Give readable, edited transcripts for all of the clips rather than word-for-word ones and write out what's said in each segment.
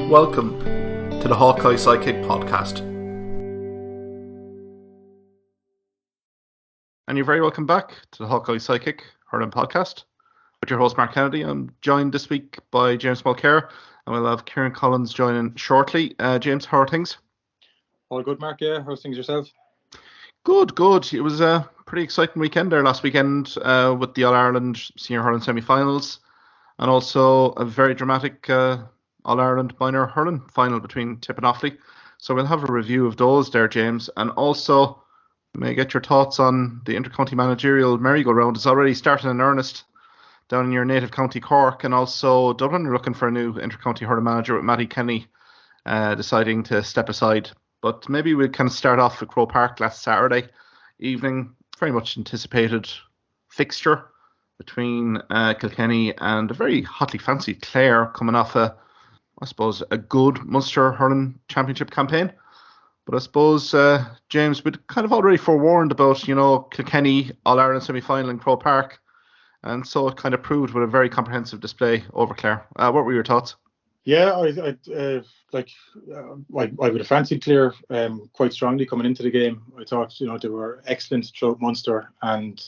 Welcome to the Hawkeye Sidekick podcast. And you're very welcome back to the Hawkeye Sidekick Hurling podcast. With your host Mark Kennedy, I'm joined this week by James Mulcair, and we'll have Kieran Collins joining shortly. James, how are things? All good, Mark. Yeah, how's things yourself? Good. It was a pretty exciting weekend there last weekend with the All Ireland Senior Hurling semi-finals, and also a very dramatic All Ireland Minor Hurling final between Tip and Offaly. So we'll have a review of those there, James, and also may get your thoughts on the intercounty managerial merry-go-round. It's already starting in earnest down in your native county Cork, and also Dublin are looking for a new intercounty hurling manager with Matty Kenny deciding to step aside. But maybe we'll kind of start off at Croke Park last Saturday evening. Very much anticipated fixture between Kilkenny and a very hotly fancied Clare, coming off a good Munster Hurling Championship campaign. But I suppose, James, we'd kind of already forewarned about, Kilkenny All-Ireland semi-final in Croke Park. And so it kind of proved with a very comprehensive display over Clare. What were your thoughts? Yeah, I would have fancied Clare quite strongly coming into the game. I thought, they were excellent throughout Munster, and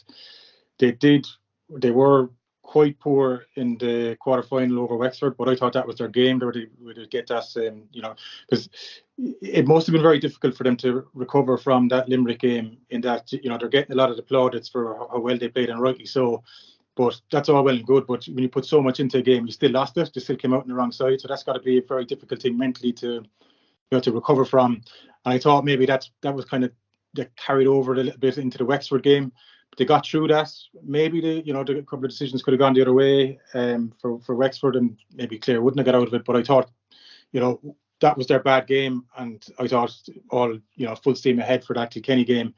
they were quite poor in the quarter-final over Wexford, but I thought that was their game. They would get that, because it must have been very difficult for them to recover from that Limerick game, in that, they're getting a lot of the plaudits for how well they played, and rightly so. But that's all well and good. But when you put so much into a game, you still lost it. They still came out on the wrong side. So that's got to be a very difficult thing mentally to recover from. And I thought maybe that was kind of that carried over a little bit into the Wexford game. But they got through that. Maybe the couple of decisions could have gone the other way for Wexford, and maybe Clare wouldn't have got out of it. But I thought, that was their bad game, and I thought all full steam ahead for that Kilkenny game.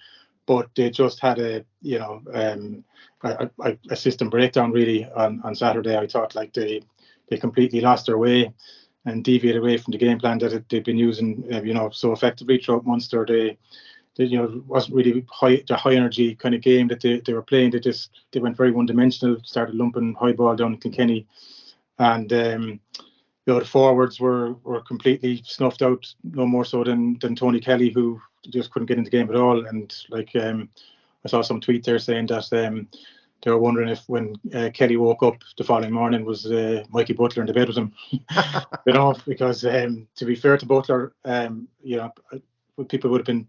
But they just had a system breakdown really on Saturday. I thought like they completely lost their way and deviated away from the game plan that they've been using so effectively throughout Munster. They wasn't really the high energy kind of game that they were playing. They went very one dimensional, started lumping high ball down in Kilkenny, and the forwards were completely snuffed out, no more so than Tony Kelly, who just couldn't get into the game at all. And I saw some tweet there saying that they were wondering if when Kelly woke up the following morning was Mikey Butler in the bed with him. Because to be fair to Butler, people would have been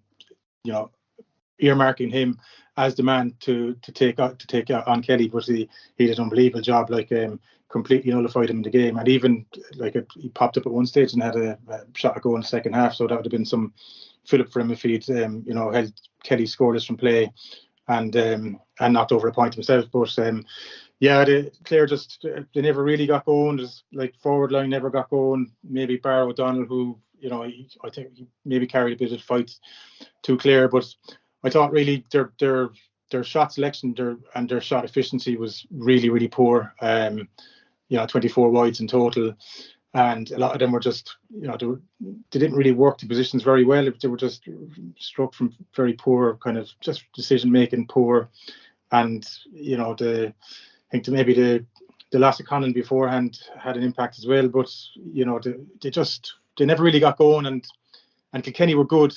earmarking him as the man to take on Kelly, but he did an unbelievable job, completely nullified him in the game. And even he popped up at one stage and had a shot at goal in the second half, so that would have been some fillip for him if he'd held Kelly scoreless from play and knocked over a point himself. But Clare just they never really got going. There's forward line never got going. Maybe Barrow O'Donnell, who I think he maybe carried a bit of the fight to Clare, but I thought really their shot selection and their shot efficiency was really, really poor. 24 wides in total, and a lot of them were just they didn't really work the positions very well. They were just struck from very poor kind of just decision making, poor, and I think maybe the loss of Conan beforehand had an impact as well. But they never really got going, and Kilkenny were good.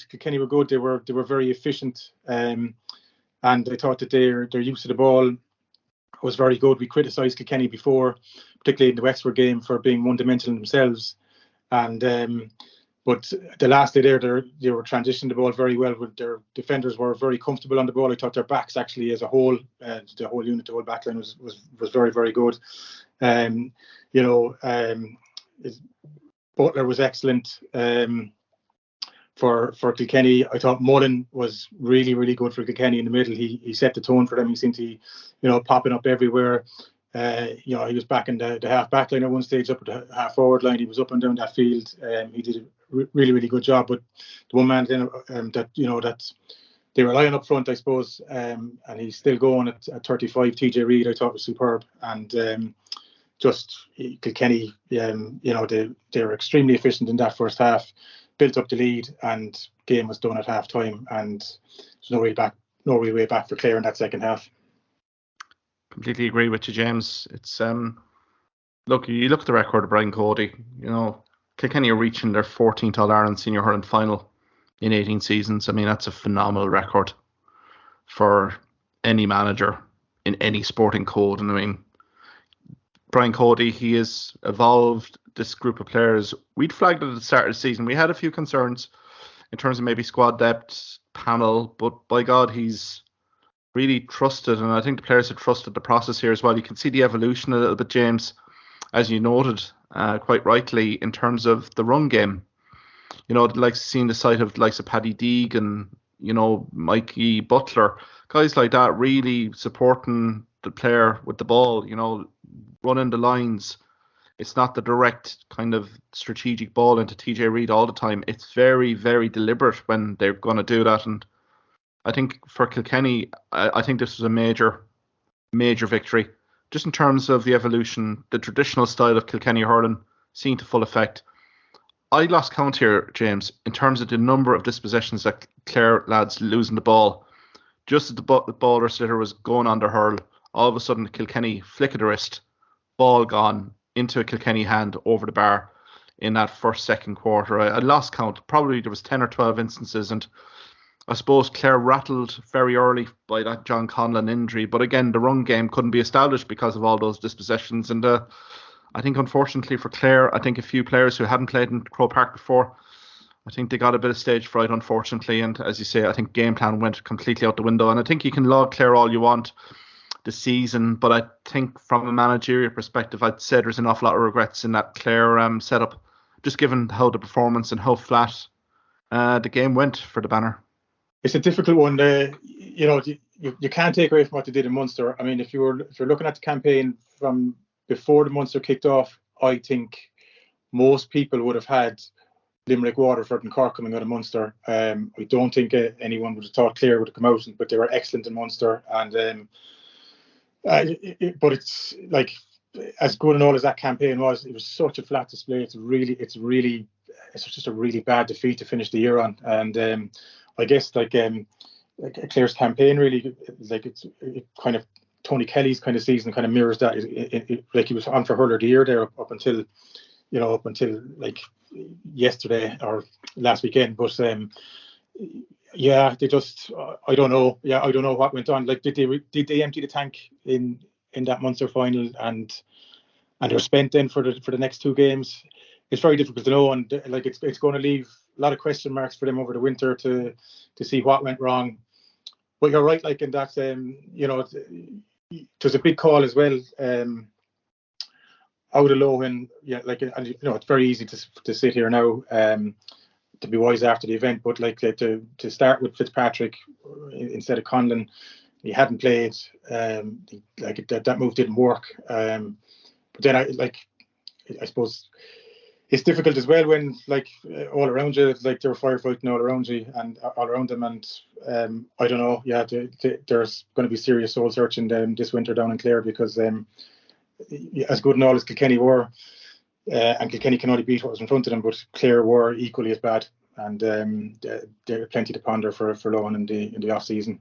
They were very efficient, and I thought that their use of the ball was very good. We criticised Kilkenny before, particularly in the Wexford game, for being one-dimensional themselves. And but the last day there, they were transitioning the ball very well. Their defenders were very comfortable on the ball. I thought their backs actually, as a whole, the whole unit, the whole backline was very, very good. Butler was excellent. For Kilkenny, I thought Mullen was really, really good for Kilkenny in the middle. He set the tone for them. He seemed to, popping up everywhere. He was back in the half back line at one stage, up at the half forward line. He was up and down that field. He did a really, really good job. But the one man then that they were lying up front, I suppose, and he's still going at 35. TJ Reid, I thought was superb, and just Kilkenny, they were extremely efficient in that first half. Built up the lead, and game was done at half time, and there's no real way back for Clare in that second half. Completely agree with you, James. It's look at the record of Brian Cody. Kilkenny are reaching their 14th All Ireland Senior Hurling final in 18 seasons. I mean, that's a phenomenal record for any manager in any sporting code. And I mean, Brian Cody, he has evolved this group of players. We'd flagged at the start of the season. We had a few concerns in terms of maybe squad depth, panel, but by God, he's really trusted, and I think the players have trusted the process here as well. You can see the evolution a little bit, James, as you noted quite rightly, in terms of the run game. You know, like seeing the sight of the likes of Paddy Deeg and, you know, Mikey Butler, guys like that really supporting the player with the ball, you know, running the lines. It's not the direct kind of strategic ball into TJ Reid all the time. It's very, very deliberate when they're going to do that. And I think for Kilkenny, I think this was a major, major victory. Just in terms of the evolution, the traditional style of Kilkenny hurling seen to full effect. I lost count here, James, in terms of the number of dispossessions that Clare lads losing the ball. Just as the ball or sitter was going on the hurl, all of a sudden Kilkenny flick of the wrist, ball gone into a Kilkenny hand over the bar in that second quarter. I lost count. Probably there was 10 or 12 instances, and I suppose Clare rattled very early by that John Conlon injury. But again, the run game couldn't be established because of all those dispossessions. And I think, unfortunately for Clare, I think a few players who hadn't played in Croke Park before, I think they got a bit of stage fright, unfortunately. And as you say, I think game plan went completely out the window. And I think you can laud Clare all you want this season, but I think from a managerial perspective, I'd say there's an awful lot of regrets in that Clare setup, just given how the performance and how flat the game went for the Banner. It's a difficult one. You know, you can't take away from what they did in Munster. I mean, if you're looking at the campaign from before the Munster kicked off, I think most people would have had Limerick, Waterford and Cork coming out of Munster. I don't think anyone would have thought Clare would have come out, but they were excellent in Munster. And but it's like, as good and all as that campaign was, it was such a flat display. It's just a really bad defeat to finish the year on. And I guess like Clare's campaign really, like it kind of, Tony Kelly's kind of season kind of mirrors that. Like he was on for Hurler of the Year there up until like yesterday or last weekend. But yeah, they just, I don't know. Yeah, I don't know what went on. Like, did they empty the tank in that Munster final and they're spent then for the next two games? It's very difficult to know, and like it's going to leave a lot of question marks for them over the winter to see what went wrong. But you're right, like in that, you know, there's a big call as well. Out of low, and yeah, like, and you know, it's very easy to sit here now. To be wise after the event, but like to start with Fitzpatrick instead of Conlon, he hadn't played. Like that move didn't work. But then I suppose it's difficult as well when like all around you, like they're firefighting all around you and all around them, and I don't know. Yeah, there's going to be serious soul searching this winter down in Clare, because as good and all as Kilkenny were. And Kilkenny can only beat what was in front of them, but Clare were equally as bad, and there plenty to ponder for Lohan in the off season.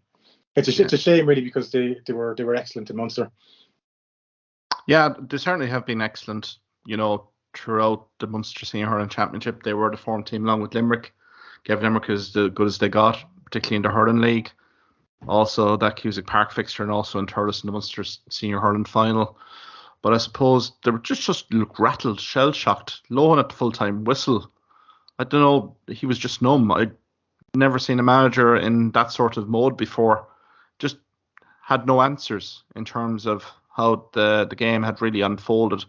It's a shame really, because they were excellent in Munster. Yeah, they certainly have been excellent. You know, throughout the Munster Senior Hurling Championship, they were the form team along with Limerick. Gave Limerick as the good as they got, particularly in the Hurling League. Also that Cusack Park fixture, and also in Thurles in the Munster Senior Hurling final. But I suppose they were just looked rattled, shell-shocked. Lohan at the full-time whistle. I don't know, he was just numb. I'd never seen a manager in that sort of mode before. Just had no answers in terms of how the game had really unfolded.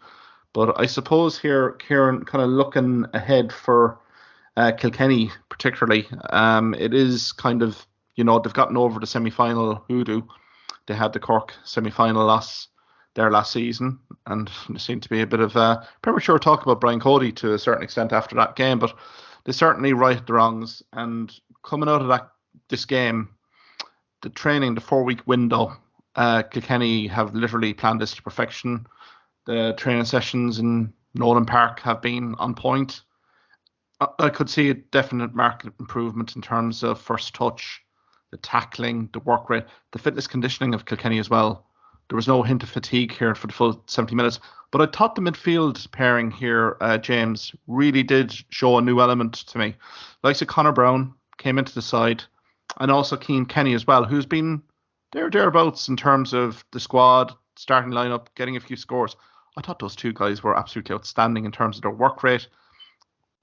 But I suppose here, Kieran, kind of looking ahead for Kilkenny particularly, it is kind of, you know, they've gotten over the semi-final hoodoo. They had the Cork semi-final loss there last season, and there seemed to be a bit of premature talk about Brian Cody to a certain extent after that game, but they certainly righted the wrongs. And coming out of this game, the training, the 4-week window, Kilkenny have literally planned this to perfection. The training sessions in Nolan Park have been on point. I could see a definite marked improvement in terms of first touch, the tackling, the work rate, the fitness conditioning of Kilkenny as well. there was no hint of fatigue here for the full 70 minutes. But I thought the midfield pairing here, James, really did show a new element to me. Like Conor Brown came into the side, and also Cian Kenny as well, who's been thereabouts in terms of the squad, starting lineup, getting a few scores. I thought those two guys were absolutely outstanding in terms of their work rate,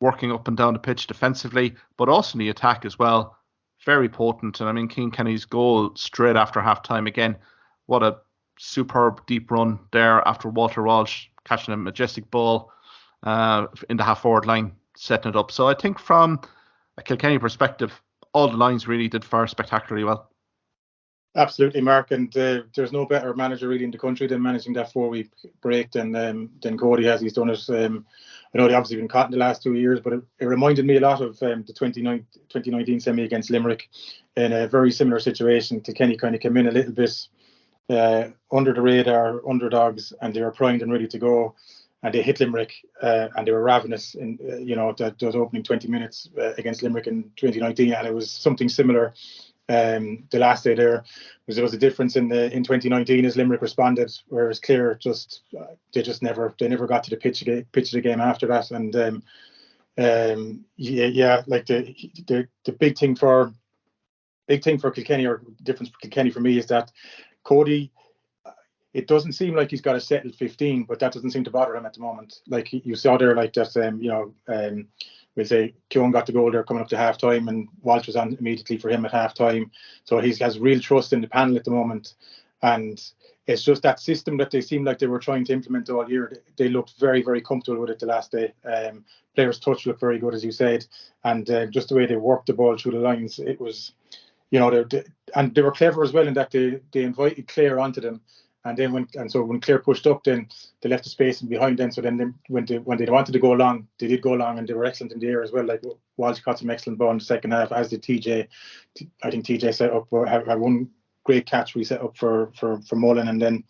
working up and down the pitch defensively, but also in the attack as well. Very potent. And I mean, Cian Kenny's goal straight after half time again. What a superb deep run there after Walter Walsh catching a majestic ball in the half forward line, setting it up. So I think from a Kilkenny perspective, all the lines really did fare spectacularly well. Absolutely, Mark, and there's no better manager really in the country than managing that 4-week break than Cody has. He's done it. I know they obviously been caught in the last 2 years, but it reminded me a lot of the 2019 semi against Limerick in a very similar situation. Kilkenny kind of came in a little bit under the radar, underdogs, and they were primed and ready to go. And they hit Limerick, and they were ravenous in those opening 20 minutes against Limerick in 2019, and it was something similar. The last day there was a difference in 2019 as Limerick responded, whereas Clare they never got to the pitch of the game after that. And like the big thing for Kilkenny, or difference for Kilkenny for me, is that Cody, it doesn't seem like he's got a settled 15, but that doesn't seem to bother him at the moment. Like you saw there, like that, we'll say Keown got the goal there coming up to half time, and Walsh was on immediately for him at half time. So he has real trust in the panel at the moment. And it's just that system that they seem like they were trying to implement all year. They looked very, very comfortable with it the last day. Players' touch looked very good, as you said. And just the way they worked the ball through the lines, it was, and they were clever as well in that they invited Clare onto them. And then when Clare pushed up, then they left the space in behind them. So then when they wanted to go long, they did go long, and they were excellent in the air as well. Like Walsh caught some excellent ball in the second half, as did TJ. I think TJ set up had one great catch we set up for Mullen, and then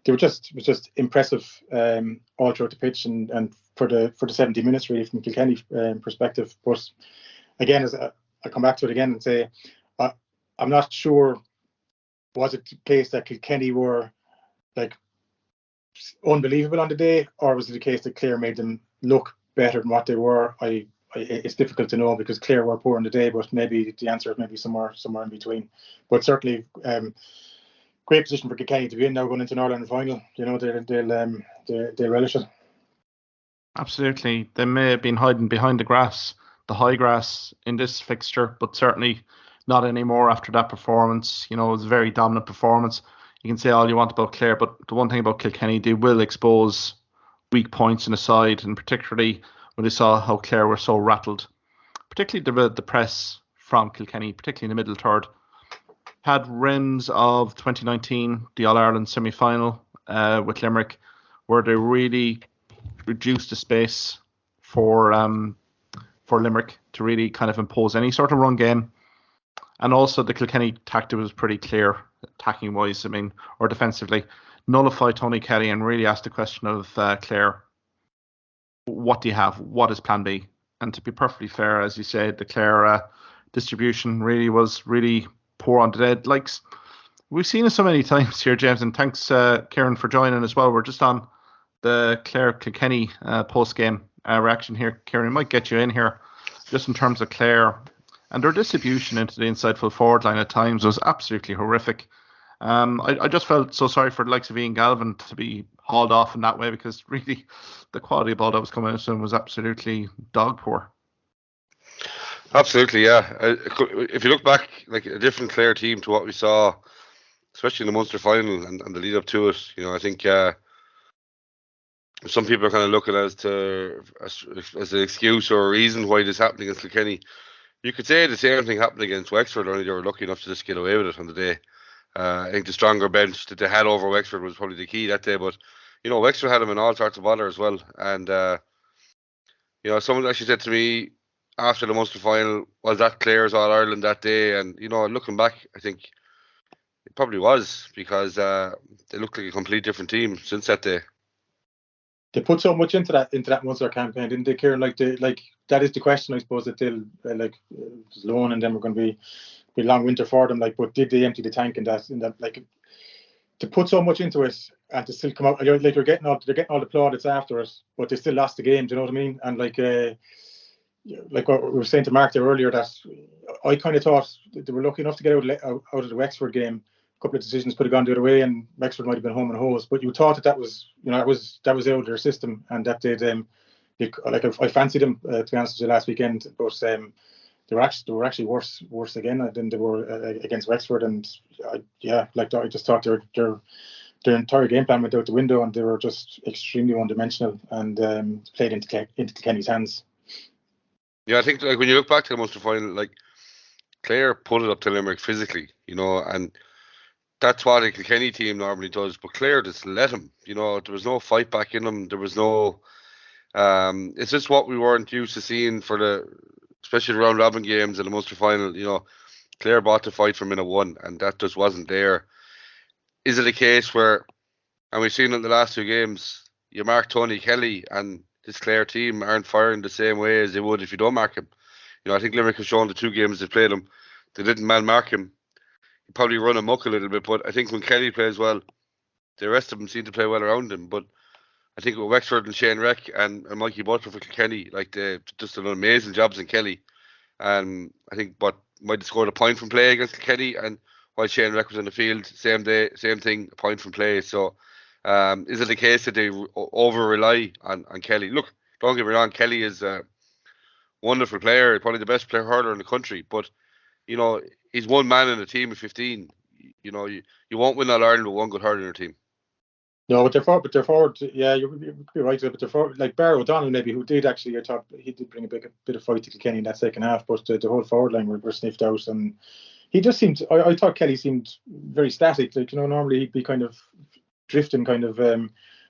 they were it was just impressive all throughout the pitch and for the 70 minutes really from Kilkenny perspective. But again, as I come back to it again and say, I'm not sure, was it the case that Kilkenny were like unbelievable on the day, or was it the case that Clare made them look better than what they were? It's difficult to know, because Clare were poor on the day, but maybe the answer is maybe somewhere in between. But certainly, great position for Kilkenny to be in now going into an All Ireland final. They'll relish it. Absolutely, they may have been hiding behind the high grass in this fixture, but certainly not anymore after that performance. It was a very dominant performance. You can say all you want about Clare, but the one thing about Kilkenny, they will expose weak points in the side, and particularly when they saw how Clare were so rattled, particularly the press from Kilkenny, particularly in the middle third. Had runs of 2019, the All Ireland semi-final with Limerick, where they really reduced the space for Limerick to really kind of impose any sort of run game. And also the Kilkenny tactic was pretty clear, attacking wise, or defensively. Nullify Tony Kelly and really ask the question of Clare, what do you have? What is plan B? And to be perfectly fair, as you said, the Clare distribution was really poor on the dead. Like we've seen it so many times here, James, and thanks Kieran for joining as well. We're just on the Clare Kilkenny post-game reaction here. Kieran, might get you in here just in terms of Clare. And their distribution into the inside full forward line at times was absolutely horrific. I just felt so sorry for the likes of Ian Galvin to be hauled off in that way, because really the quality of ball that was coming out to him was absolutely dog poor. Absolutely, yeah. If you look back, like a different Clare team to what we saw, especially in the Munster final and the lead up to it, I think some people are kind of looking as an excuse or a reason why this happened against Kilkenny. You could say the same thing happened against Wexford, only they were lucky enough to just get away with it on the day. I think the stronger bench that they had over Wexford was probably the key that day. But, Wexford had them in all sorts of bother as well. And, someone actually said to me after the Munster final, was that Clare's All Ireland that day? And, looking back, I think it probably was, because they looked like a complete different team since that day. They put so much into that Munster campaign, didn't they, Kieran? That is the question, I suppose, that they'll Sloan and them are going to be long winter for them. But did they empty the tank in that? to put so much into it and to still come out, like they're getting all the plaudits after it, but they still lost the game. Do you know what I mean? And like what we were saying to Mark there earlier, that I kind of thought they were lucky enough to get out of the Wexford game. A couple of decisions could have gone the other way, and Wexford might have been home and hose. But you thought that was that was out of their system, and that they'd I fancied them to be honest with you last weekend, but they were actually worse again than they were against Wexford, and I just thought their entire game plan went out the window, and they were just extremely one-dimensional and played into Kenny's hands. Yeah, I think like when you look back to the Munster final, like Clare put it up to Limerick physically, and that's what a Kilkenny team normally does. But Clare just let him, there was no fight back in them. There was no. It's just what we weren't used to seeing especially the round robin games in the Munster final. Clare bought the fight from minute one, and that just wasn't there. Is it a case where, and we've seen it in the last two games, you mark Tony Kelly and this Clare team aren't firing the same way as they would if you don't mark him. I think Limerick have shown the two games they played him, they didn't man-mark him. He probably run amok a little bit, but I think when Kelly plays well, the rest of them seem to play well around him. But I think with Wexford and Shane Reck and Mikey Butler for Kilkenny, like they just done amazing jobs in Kelly. And I think might have scored a point from play against Kilkenny, and while Shane Reck was in the field, same thing, a point from play. So is it the case that they over rely on Kelly? Look, don't get me wrong, Kelly is a wonderful player, probably the best player hurler in the country, but he's one man in a team of 15. You won't win All Ireland with one good hurler in your team. No, but they're forward. Yeah, you're right. But they're forward, like Barry O'Donnell, maybe, who did actually. I thought he did bring a bit of fight to Kilkenny in that second half, but the whole forward line were sniffed out, and he just seemed. I thought Kelly seemed very static. Like normally he'd be kind of drifting, kind of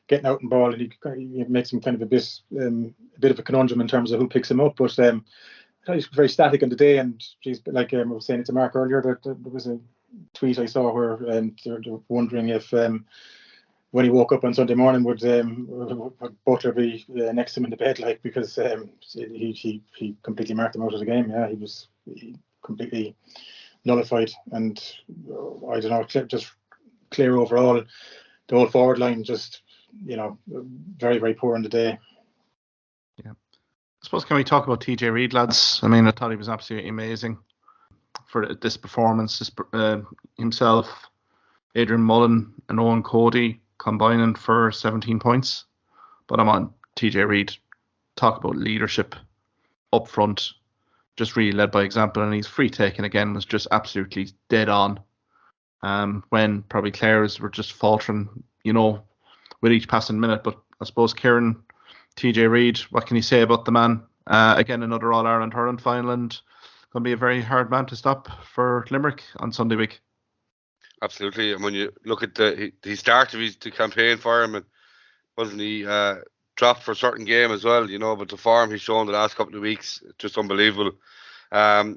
getting out and ball, and he makes him kind of a bit of a conundrum in terms of who picks him up. But I thought he's very static on the day, and like I was saying it to Mark earlier, that there was a tweet I saw where they're wondering if. When he woke up on Sunday morning, would Butler be next to him in the bed, like, because he completely marked him out of the game. Yeah, he completely nullified, and I don't know, just Clare overall, the whole forward line just very, very poor in the day. Yeah, I suppose, can we talk about TJ Reid, lads? I mean, I thought he was absolutely amazing for this performance. Himself, Adrian Mullen, and Owen Cody combining for 17 points. But I'm on TJ Reid. Talk about leadership up front. Just really led by example, and his free taking again was just absolutely dead on. When probably Clare's were just faltering, with each passing minute. But I suppose, Kieran, TJ Reid, what can you say about the man? Again, another All Ireland hurling final, and going to be a very hard man to stop for Limerick on Sunday week. Absolutely, and when you look at the start of the campaign for him, and wasn't he dropped for a certain game as well, but the form he's shown the last couple of weeks, just unbelievable.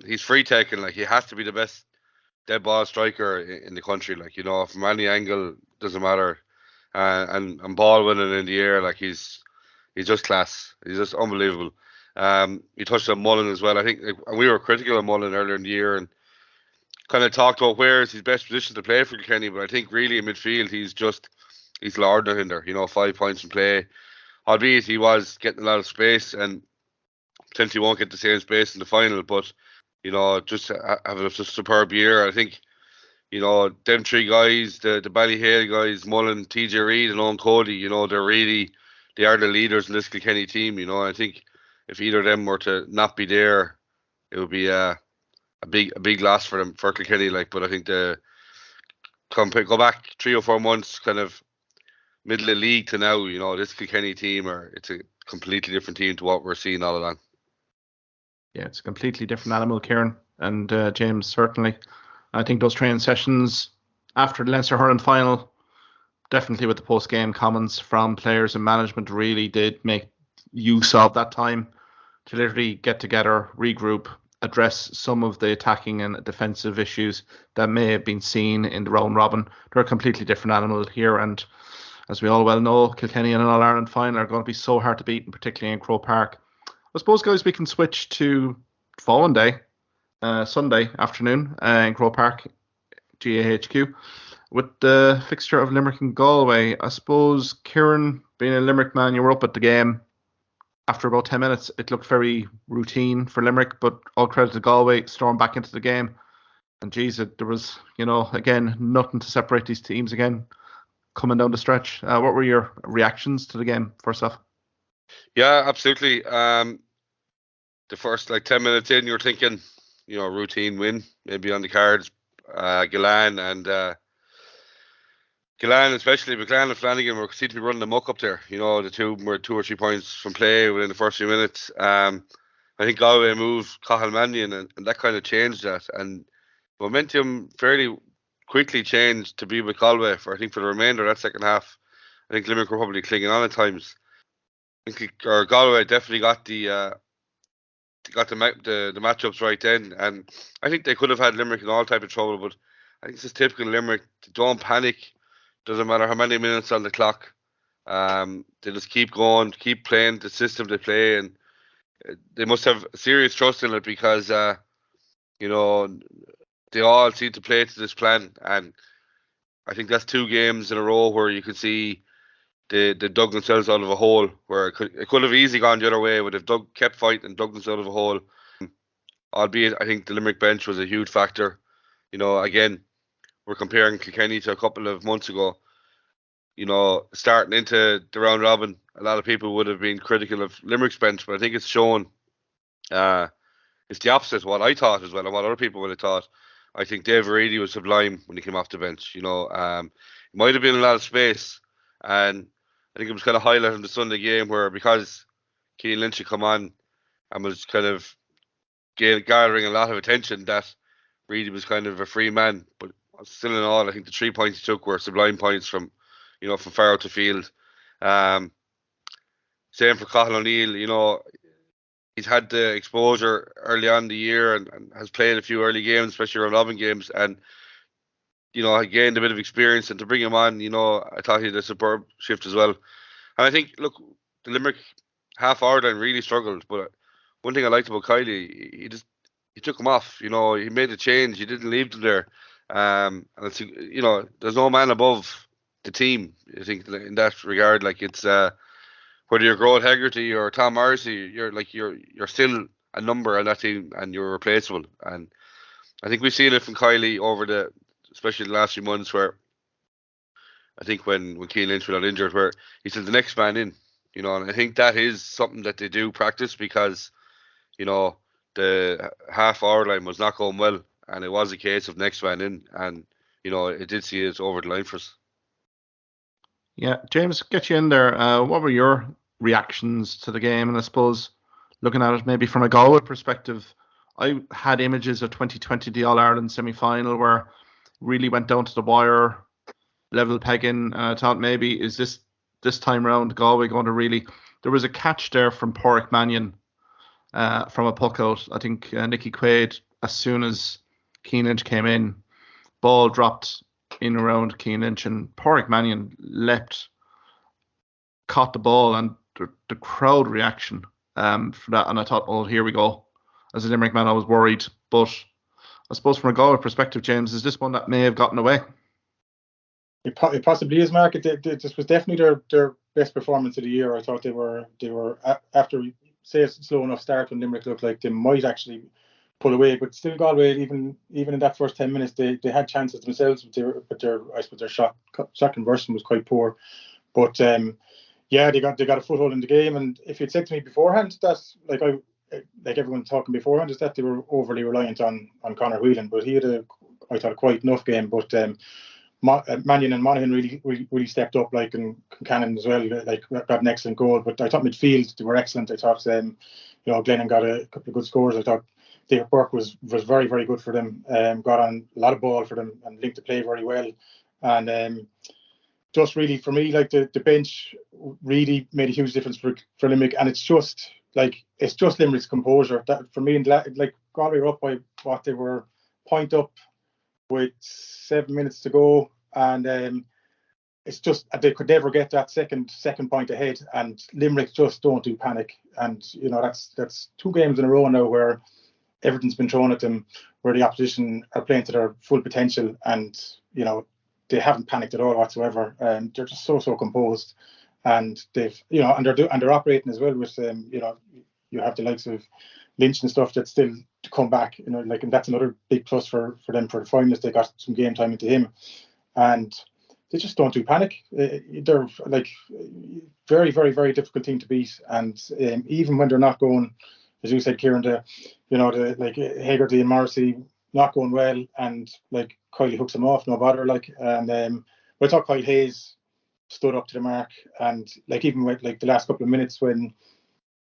He's free taking, like, he has to be the best dead ball striker in the country, like, from any angle, doesn't matter, and ball winning in the air, like, he's just class. He's just unbelievable. He touched on Mullen as well. I think, and we were critical of Mullen earlier in the year, and kind of talked about where is his best position to play for Kilkenny, but I think really in midfield he's larder in there, 5 points in play, albeit he was getting a lot of space and potentially won't get the same space in the final, but just having a superb year. I think them three guys, the Ballyhale guys, Mullen, TJ Reid and Owen Cody, they are the leaders in this Kilkenny team. I think if either of them were to not be there, it would be a big loss for them, for Kilkenny, but I think go back 3 or 4 months, kind of middle of the league to now, this Kilkenny team it's a completely different team to what we're seeing all along. Yeah, it's a completely different animal, Kieran, and James, certainly. I think those training sessions after the Leinster hurling final, definitely with the post-game comments from players and management, really did make use of that time to literally get together, regroup, address some of the attacking and defensive issues that may have been seen in the round robin. They're a completely different animal here, and as we all well know, Kilkenny in an All Ireland final are going to be so hard to beat, and particularly in Croke Park. I suppose, guys, we can switch to following day, Sunday afternoon in Croke Park, GAHQ. with the fixture of Limerick and Galway, I suppose, Kieran, being a Limerick man, you were up at the game. After about 10 minutes, it looked very routine for Limerick, but all credit to Galway, stormed back into the game. And geez, there was, again, nothing to separate these teams again coming down the stretch. What were your reactions to the game, first off? Yeah, absolutely. The first 10 minutes in, you're thinking, routine win, maybe on the cards. Gillane, especially McLean and Flanagan, were seem to be running the muck up there. The two were 2 or 3 points from play within the first few minutes. I think Galway moved Cathal Mannion, and that kind of changed that. And momentum fairly quickly changed to be with Galway for the remainder of that second half. I think Limerick were probably clinging on at times. I think Galway definitely got the matchups right then, and I think they could have had Limerick in all type of trouble. But I think it's just typical Limerick. They don't panic. Doesn't matter how many minutes on the clock. They just keep going, keep playing the system they play, and they must have serious trust in it because they all seem to play to this plan. And I think that's 2 games in a row where you could see they dug themselves out of a hole where it could have easily gone the other way, but they've kept fighting and dug themselves out of a hole. Albeit, I think the Limerick bench was a huge factor. Again, we're comparing Kilkenny to a couple of months ago. Starting into the round robin, a lot of people would have been critical of Limerick's bench, but I think it's shown it's the opposite of what I thought as well, and what other people would have thought. I think Dave Reedy was sublime when he came off the bench. It might have been a lot of space, and I think it was kind of highlighted in the Sunday game where, because Cian Lynch had come on and was kind of gathering a lot of attention, that Reedy was kind of a free man. But still in all, I think the 3 points he took were sublime points from far out the field. Same for Cathal O'Neill. He's had the exposure early on in the year and has played a few early games, especially around robin games, and gained a bit of experience. And to bring him on, I thought he had a superb shift as well. And I think, look, the Limerick half-hour line really struggled, but one thing I liked about Kiley, he took him off. He made a change. He didn't leave them there. And it's, there's no man above the team. I think in that regard, it's whether you're Grode Hegarty or Tom Morrissey, you're still a number on that team and you're replaceable. And I think we've seen it from Kiley over especially the last few months, where I think when Cian Lynch got injured, where he said the next man in, and I think that is something that they do practice because, the half-hour line was not going well, and it was a case of next man in, and, it did see it over the line for us. Yeah, James, get you in there. What were your reactions to the game? And I suppose, looking at it maybe from a Galway perspective, I had images of 2020, the All Ireland semi-final, where really went down to the wire, level pegging. And I thought maybe is this time round Galway going to really? There was a catch there from Pádraig Mannion from a puck out. I think Nicky Quaid, as soon as Cian Lynch came in, ball dropped in around Cian Lynch, and Pádraig Mannion leapt, caught the ball, and the crowd reaction for that. And I thought, oh, here we go. As a Limerick man, I was worried, but I suppose from a Galway perspective, James, is this one that may have gotten away? It possibly is, Mark. This was definitely their best performance of the year. I thought they were after, say, a slow enough start when Limerick looked like they might actually pull away, but still Galway, even in that first 10 minutes, they had chances themselves, but their shot conversion was quite poor. But yeah, they got a foothold in the game. And if you'd said to me beforehand that, like everyone talking beforehand, is that they were overly reliant on Conor Whelan, but he had I thought a quite enough game. But Mannion and Monaghan really stepped up, and Cannon as well, got an excellent goal. But I thought midfield, they were excellent. I thought Glennon got a couple of good scores. I thought David Burke was very, very good for them. Got on a lot of ball for them and linked the play very well. And just really, for me, the bench really made a huge difference for Limerick. And it's just Limerick's composure. That for me, Galway were up by what they were point up with 7 minutes to go, and it's just they could never get that second point ahead. And Limerick just don't do panic. And that's 2 games in a row now where everything's been thrown at them, where the opposition are playing to their full potential, and they haven't panicked at all whatsoever. They're just so composed, and they've and they're operating as well with you have the likes of Lynch and stuff that still to come back. And that's another big plus for them for the finals. They got some game time into him, and they just don't do panic. They're like very, very, very difficult team to beat, and even when they're not going, as you said, Kieran, the Hagerty and Morrissey not going well, and like Kiley hooks them off, no bother. And I thought Kyle Hayes stood up to the mark, and even with the last couple of minutes when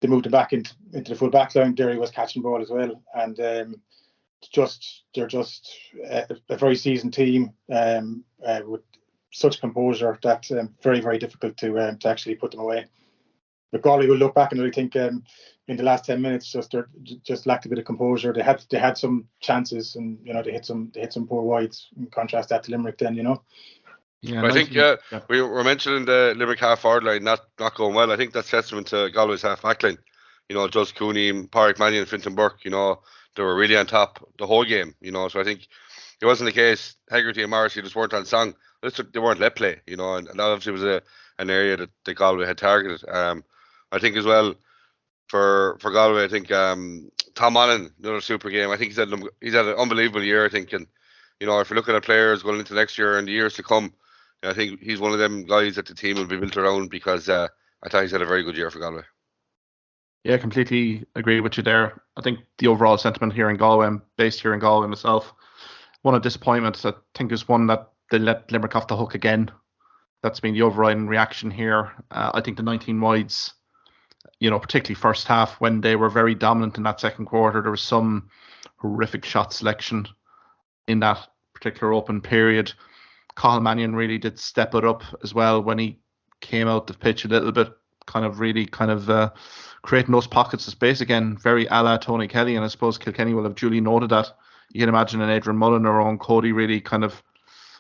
they moved it back into the full back line, Derry was catching the ball as well, and they're just a very seasoned team with such composure that very, very difficult to actually put them away. But Galway will look back and I think in the last 10 minutes just lacked a bit of composure. They had some chances, and they hit some poor wides. In contrast that to Limerick, then Yeah, I think we were mentioning the Limerick half forward line not going well. I think that's testament to Galway's half back line. Jus Cooney, Pádraig Mannion, Fintan Burke. They were really on top the whole game. So I think it wasn't the case. Hegarty and Morrissey just weren't on song. They weren't let play. And that obviously was an area that Galway had targeted. I think as well for Galway, I think Tom Allen, another super game. I think he's had an unbelievable year. I think, and if you're looking at players going into next year and the years to come, I think he's one of them guys that the team will be built around, because I thought he's had a very good year for Galway. Yeah, completely agree with you there. I think the overall sentiment here in Galway, I'm based here in Galway myself, one of disappointment. I think is one that they let Limerick off the hook again. That's been the overriding reaction here. I think the 19 wides, particularly first half, when they were very dominant in that second quarter, there was some horrific shot selection in that particular open period. Cathal Mannion really did step it up as well when he came out the pitch a little bit, creating those pockets of space again, very a la Tony Kelly, and I suppose Kilkenny will have duly noted that. You can imagine an Adrian Mullen or Owen Cody really kind of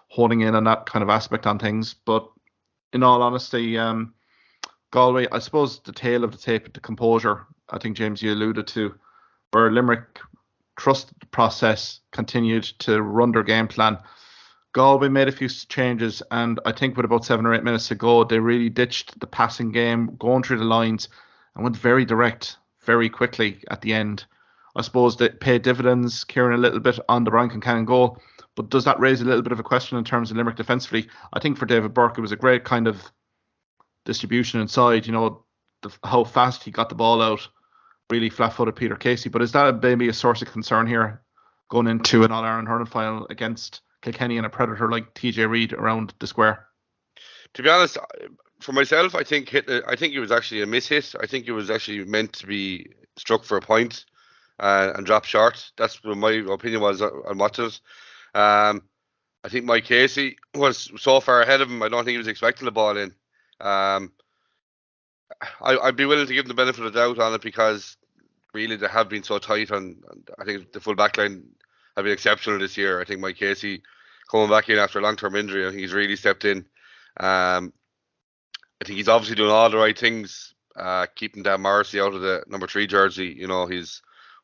holding in on that kind of aspect on things. But in all honesty, Galway, I suppose the tail of the tape, the composure, I think James, you alluded to, where Limerick trusted the process, continued to run their game plan. Galway made a few changes, and I think with about 7 or 8 minutes to go, they really ditched the passing game, going through the lines, and went very direct, very quickly at the end. I suppose that paid dividends, Kieran, a little bit on the Brian Concannon goal, but does that raise a little bit of a question in terms of Limerick defensively? I think for David Burke, it was a great kind of distribution inside, how fast he got the ball out, really flat-footed Peter Casey. But is that maybe a source of concern here going into an All-Ireland hurling final against Kilkenny and a predator like TJ Reid around the square? To be honest, for myself, I think it was actually a miss-hit. I think it was actually meant to be struck for a point and dropped short. That's what my opinion was on watching it. I think Mike Casey was so far ahead of him, I don't think he was expecting the ball in. I'd be willing to give them the benefit of the doubt on it, because really they have been so tight on. I think the full back line have been exceptional this year. I think Mike Casey coming back in after a long-term injury, I think he's really stepped in. I think he's obviously doing all the right things, keeping Dan Morrissey out of the number 3 jersey.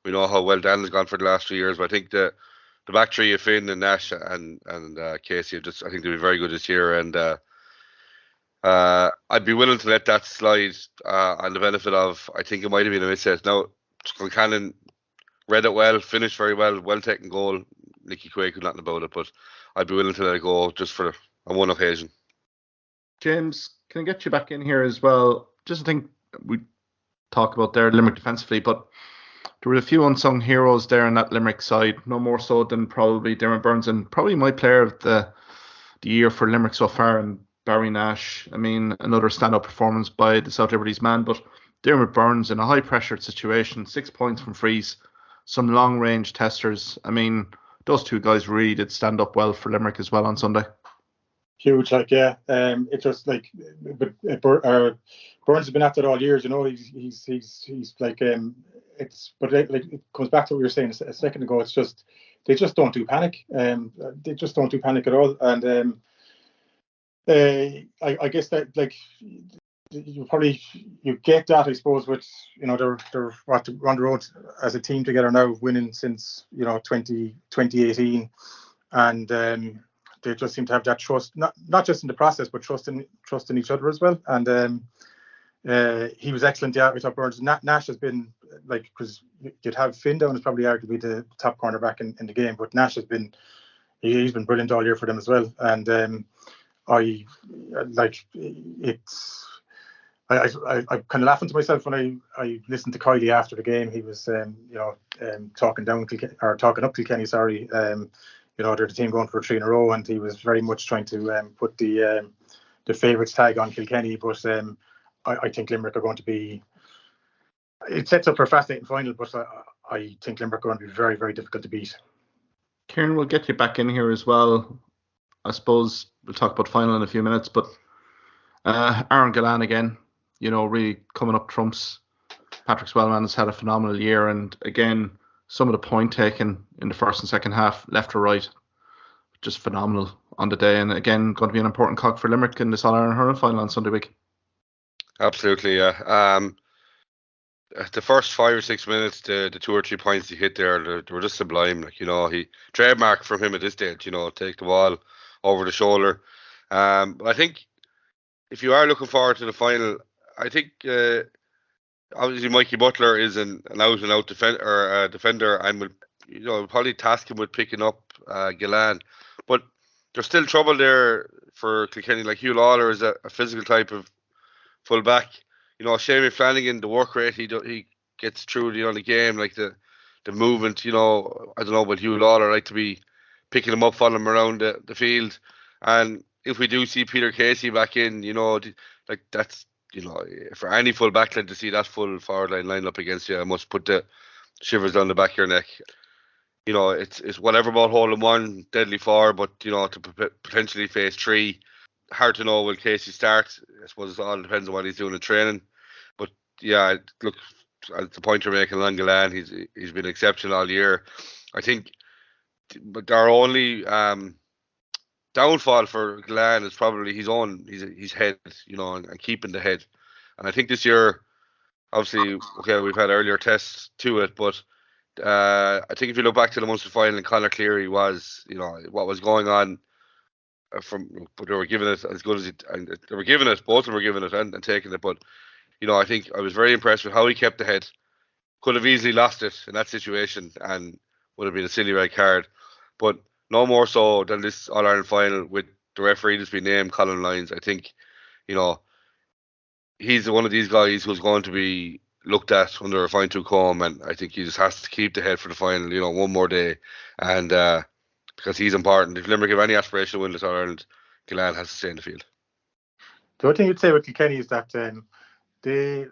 We know how well Dan has gone for the last 3 years, but I think the back three of Finn and Nash and Casey I think they'll be very good this year, and I'd be willing to let that slide on the benefit of, I think it might have been a miss-hit. Now, Concannon read it well, finished very well taken goal. Nicky Quaid could nothing about it, but I'd be willing to let it go just for on one occasion. James, can I get you back in here as well? Just I think we talk about their Limerick defensively, but there were a few unsung heroes there on that Limerick side, no more so than probably Dermot Burns, and probably my player of the year for Limerick so far, and Barry Nash. I mean, another stand-up performance by the South Liberties man, but Dermot Burns in a high-pressured situation, 6 points from frees, some long-range testers. I mean, those two guys really did stand up well for Limerick as well on Sunday. Huge, it's just Burns has been at it all years. He's like but it comes back to what you were saying a second ago. It's just they just don't do panic. They just don't do panic at all. And I guess that you get that, I suppose, with they're on the road as a team together now, winning since 2018, and they just seem to have that trust, not just in the process, but trust in each other as well. And he was excellent. Yeah, I thought Burns. Nash has been because you'd have Finn down as probably arguably the top cornerback in the game, but Nash has been he's been brilliant all year for them as well. And I kind of laughing to myself when I listened to Kiley after the game. He was talking up Kilkenny. Sorry, they're the team going for 3 in a row, and he was very much trying to put the favourites tag on Kilkenny. But I think Limerick are going to be. It sets up for a fascinating final, but I think Limerick are going to be very, very difficult to beat. Kieran, we'll get you back in here as well. I suppose we'll talk about final in a few minutes, but Aaron Gillan again, really coming up trumps. Patrick Swellman has had a phenomenal year, and again, some of the point taken in the first and second half, left or right, just phenomenal on the day, and again, going to be an important cog for Limerick in this All Ireland Hurling final on Sunday week. Absolutely, yeah. The first 5 or 6 minutes, the 2 or 3 points he hit there, they were just sublime. He trademark from him at this stage. Take the ball over the shoulder. I think if you are looking forward to the final, I think obviously Mikey Butler is an out-and-out defender, and will probably task him with picking up Gillan. But there's still trouble there for Kilkenny. Like Hugh Lawler is a physical type of full back. Shamie Flanagan, the work rate he gets through the game, like the movement. I don't know, but Hugh Lawler like to be picking him up, following him around the field. And if we do see Peter Casey back in, that's for any full back line to see that full forward line lined up against you, I must put the shivers down the back of your neck. It's whatever about holding 1 deadly 4, but to potentially face 3. Hard to know will Casey start. I suppose it all depends on what he's doing in training. But yeah, look, at the point you're making along Gillan, he's been exceptional all year. I think, but our only downfall for Gillan is probably his head, and keeping the head. And I think this year, obviously, okay, we've had earlier tests to it, but I think if you look back to the Munster final, and Conor Cleary was, what was going on. But they were giving it as good as it, and they were giving it. Both of them were giving it and taking it. But I think I was very impressed with how he kept the head. Could have easily lost it in that situation and would have been a silly red card. But no more so than this All Ireland final with the referee that's been named, Colin Lyons. I think he's one of these guys who's going to be looked at under a fine-tooth comb, and I think he just has to keep the head for the final. One more day, and. Because he's important. If Limerick have any aspiration to win this All Ireland, Gillan has to stay in the field. The other thing you'd say with Kilkenny is that they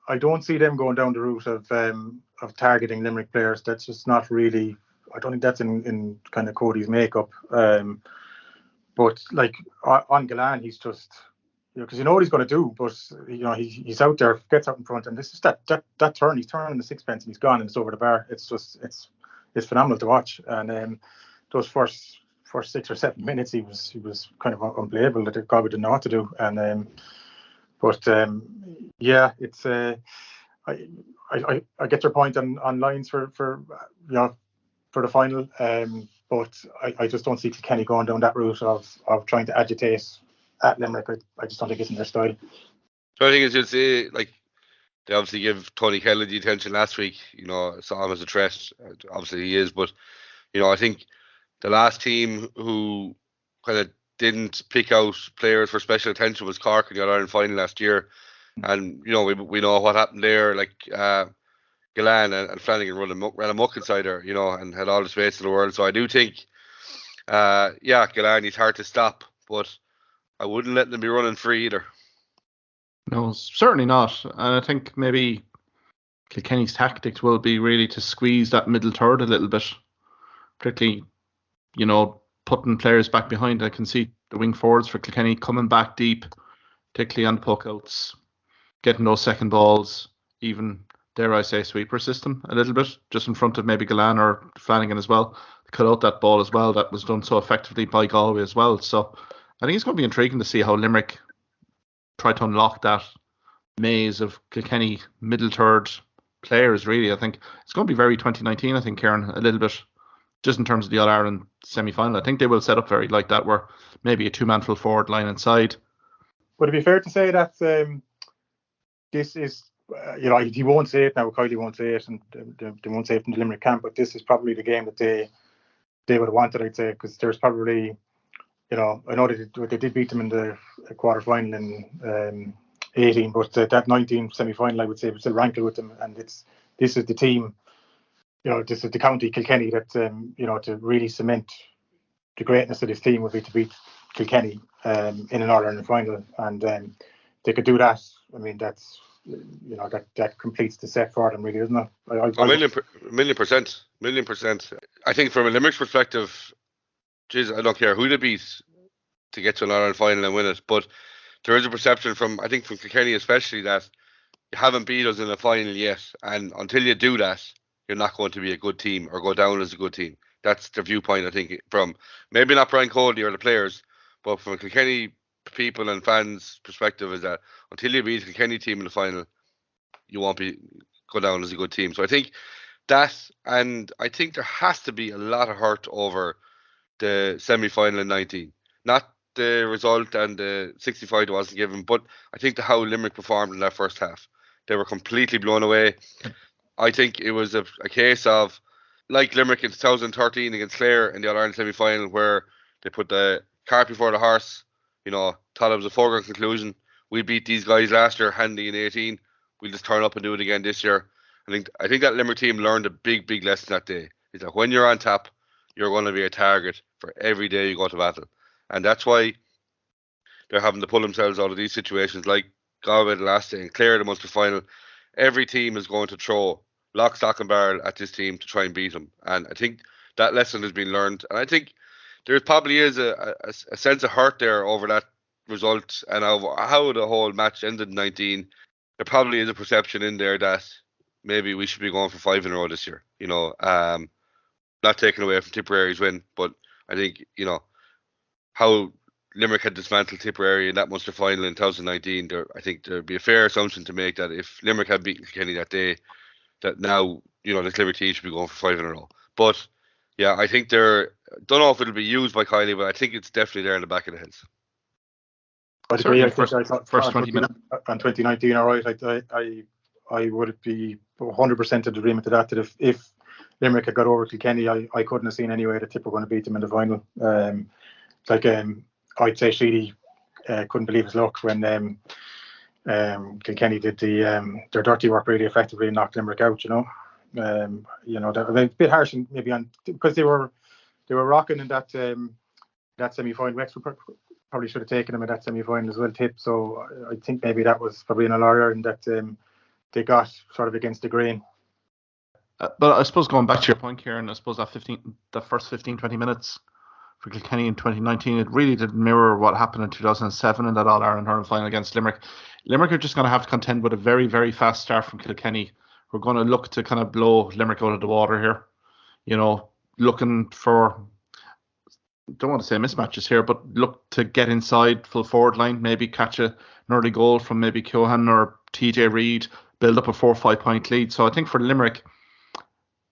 I don't see them going down the route of targeting Limerick players. That's just not really. I don't think that's in kind of Cody's makeup. But on Gillan, he's just because what he's going to do, but he's out there, gets out in front, and this is that turn. He's turning the sixpence and he's gone and it's over the bar. It's phenomenal to watch, and those first 6 or 7 minutes, he was kind of unplayable. That God didn't know what to do, and yeah, it's I get your point on lines for the final, but I just don't see Kilkenny going down that route of trying to agitate at Limerick. I just don't think it's in their style. So I think as you'll say, they obviously give Tony Kelly the attention last week. Saw him as a threat. Obviously he is, but I think the last team who kind of didn't pick out players for special attention was Cork in the All Ireland final last year, and we know what happened there. Gillan and Flanagan ran amok inside her, and had all the space in the world. So I do think, Gillan, he's hard to stop, but I wouldn't let them be running free either. No, certainly not. And I think maybe Kilkenny's tactics will be really to squeeze that middle third a little bit, particularly, putting players back behind. I can see the wing forwards for Kilkenny coming back deep, particularly on the puck-outs, getting those second balls, even, dare I say, sweeper system a little bit, just in front of maybe Gillan or Flanagan as well, to cut out that ball as well that was done so effectively by Galway as well. So I think it's going to be intriguing to see how Limerick try to unlock that maze of Kilkenny middle third players. Really, I think it's going to be very 2019. I think, Kieran, a little bit just in terms of the All Ireland semi-final. I think they will set up very like that, where maybe a 2-man full forward line inside. Would it be fair to say that this is, he won't say it now, Kylie won't say it, and they won't say it from the Limerick camp, but this is probably the game that they would have wanted, I'd say, because there's probably, I know they did beat them in the quarter-final in 18, but that 19 semi-final, I would say, would still rankle with them, and this is the team, this is the county Kilkenny that, to really cement the greatness of this team would be to beat Kilkenny in an All-Ireland final, and they could do that. I mean, that's that completes the set for them, really, isn't it? Million percent. I think from a Limerick's perspective, geez, I don't care who they beat to get to an All-Ireland final and win it, but there is a perception from Kilkenny especially that you haven't beat us in a final yet, and until you do that, you're not going to be a good team or go down as a good team. That's the viewpoint, I think, from maybe not Brian Cody or the players, but from a Kilkenny people and fans' perspective, is that until you beat a Kilkenny team in the final, you won't go down as a good team. So I think that, and I think there has to be a lot of hurt over the semi-final in 19. Not the result and the 65 that wasn't given, but I think how Limerick performed in that first half. They were completely blown away. I think it was a case of, like Limerick in 2013 against Clare in the All-Ireland semi-final, where they put the cart before the horse, thought it was a foregone conclusion. We beat these guys last year handy in 18. We'll just turn up and do it again this year. I think that Limerick team learned a big lesson that day, is that when you're on top, you're going to be a target for every day you go to battle. And that's why they're having to pull themselves out of these situations, like Galway the last day and Clare the Munster final. Every team is going to throw lock, stock and barrel at this team to try and beat them. And I think that lesson has been learned. And I think there probably is a sense of hurt there over that result and how the whole match ended in 19. There probably is a perception in there that maybe we should be going for 5 in a row this year. Not taking away from Tipperary's win, but I think, how Limerick had dismantled Tipperary in that Munster final in 2019, I think there'd be a fair assumption to make that if Limerick had beaten Kilkenny that day, that now, the Limerick team should be going for 5 in a row. But yeah, I think don't know if it'll be used by Kylie, but I think it's definitely there in the back of the heads. First 20 minutes. On 2019, all right, I would be 100% in agreement to that if Limerick had got over Kilkenny, I couldn't have seen any way that Tip were going to beat them in the final. I'd say Sheedy couldn't believe his luck when Kilkenny did their dirty work really effectively and knocked Limerick out. That a bit harsh, and maybe because they were rocking in that semi-final. Wexford probably should have taken them in that semi-final as well, Tip. So I think maybe that was probably an alarm and that they got sort of against the grain. But I suppose going back to your point, Kieran, I suppose the first 15-20 minutes for Kilkenny in 2019, it really did mirror what happened in 2007 in that All-Ireland hurling final against Limerick. Limerick are just going to have to contend with a very, very fast start from Kilkenny. We're going to look to kind of blow Limerick out of the water here. Looking for, don't want to say mismatches here, but look to get inside full forward line, maybe catch an early goal from maybe Keohan or TJ Reid, build up a 4 or 5 point lead. So I think for Limerick,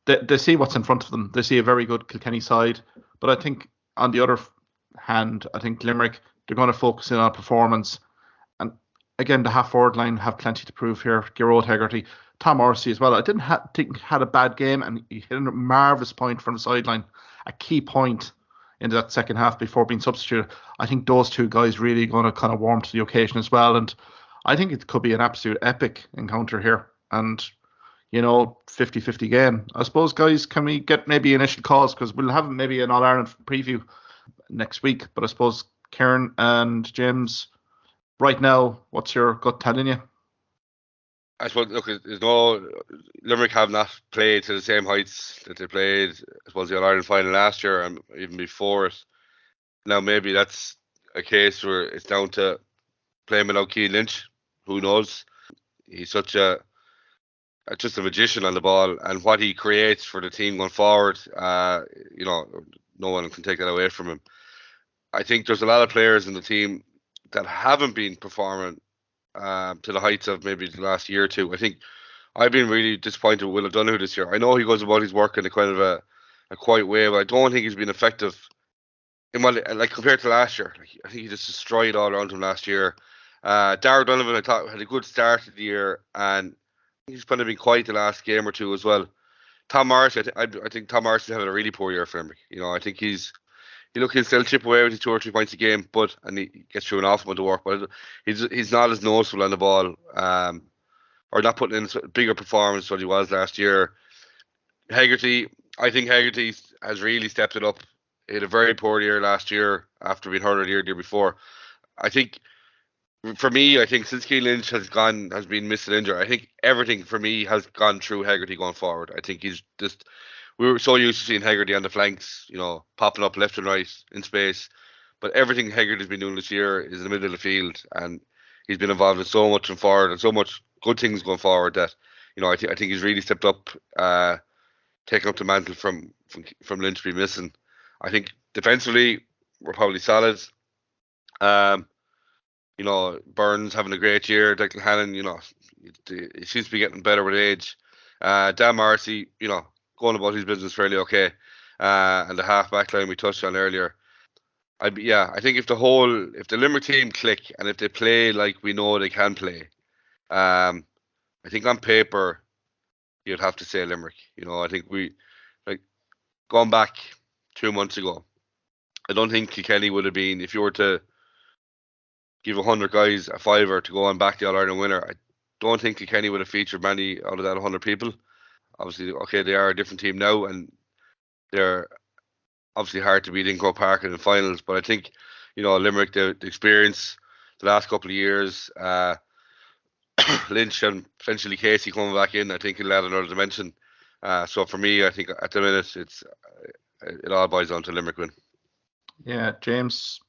they see what's in front of them. They see a very good Kilkenny side. But I think on the other hand, I think Limerick, they're going to focus in on performance. And again, the half forward line have plenty to prove here. Gearóid Hegarty, Tom Morrissey as well. I didn't think he had a bad game, and he hit a marvellous point from the sideline, a key point in that second half before being substituted. I think those two guys really going to kind of warm to the occasion as well. And I think it could be an absolute epic encounter here. And 50-50 game. I suppose, guys, can we get maybe initial calls? Because we'll have maybe an All-Ireland preview next week. But I suppose, Kieran and James, right now, what's your gut telling you? I suppose, look, Limerick have not played to the same heights that they played, I suppose, the All-Ireland final last year and even before it. Now, maybe that's a case where it's down to playing without Cian Lynch. Who knows? He's such just a magician on the ball, and what he creates for the team going forward, no one can take that away from him. I think there's a lot of players in the team that haven't been performing to the heights of maybe the last year or two. I think I've been really disappointed with Will O'Donoghue this year. I know he goes about his work in a kind of a quiet way, but I don't think he's been effective. Like compared to last year, like, I think he just destroyed all around him last year. Darragh Donovan, I thought, had a good start to the year, and he's kind of been quiet the last game or two as well. Tom Morrissey, I think Tom Morrissey's having a really poor year for him. I think he'll still chip away with his 2 or 3 points a game, and he gets through an awful amount of work, but he's not as noticeable on the ball, or not putting in a bigger performance than he was last year. I think Hegarty has really stepped it up. He had a very poor year last year after being hurt the year before. I think, for me, since Keane Lynch has been missing injured, I think everything for me has gone through Hegarty going forward. I think we were so used to seeing Hegarty on the flanks, popping up left and right in space. But everything Hegarty's been doing this year is in the middle of the field, and he's been involved in so much and forward and so much good things going forward that, I think he's really stepped up, taking up the mantle from Lynch being missing. I think defensively we're probably solid. Burns having a great year. Declan Hannon, he seems to be getting better with age. Dan Morrissey, going about his business fairly okay. And the half back line we touched on earlier. I think if the Limerick team click and if they play like we know they can play, I think on paper you'd have to say Limerick. I think going back 2 months ago, I don't think Kilkenny would have been, if you were to give 100 guys a fiver to go and back the All Ireland winner, I don't think Kilkenny would have featured many out of that 100 people. Obviously, okay, they are a different team now, and they're obviously hard to beat in Croke Park in the finals. But I think, Limerick, the experience the last couple of years, Lynch and potentially Casey coming back in, I think it'll add another dimension. So for me, I think at the minute it all boils down to Limerick win. Yeah, James.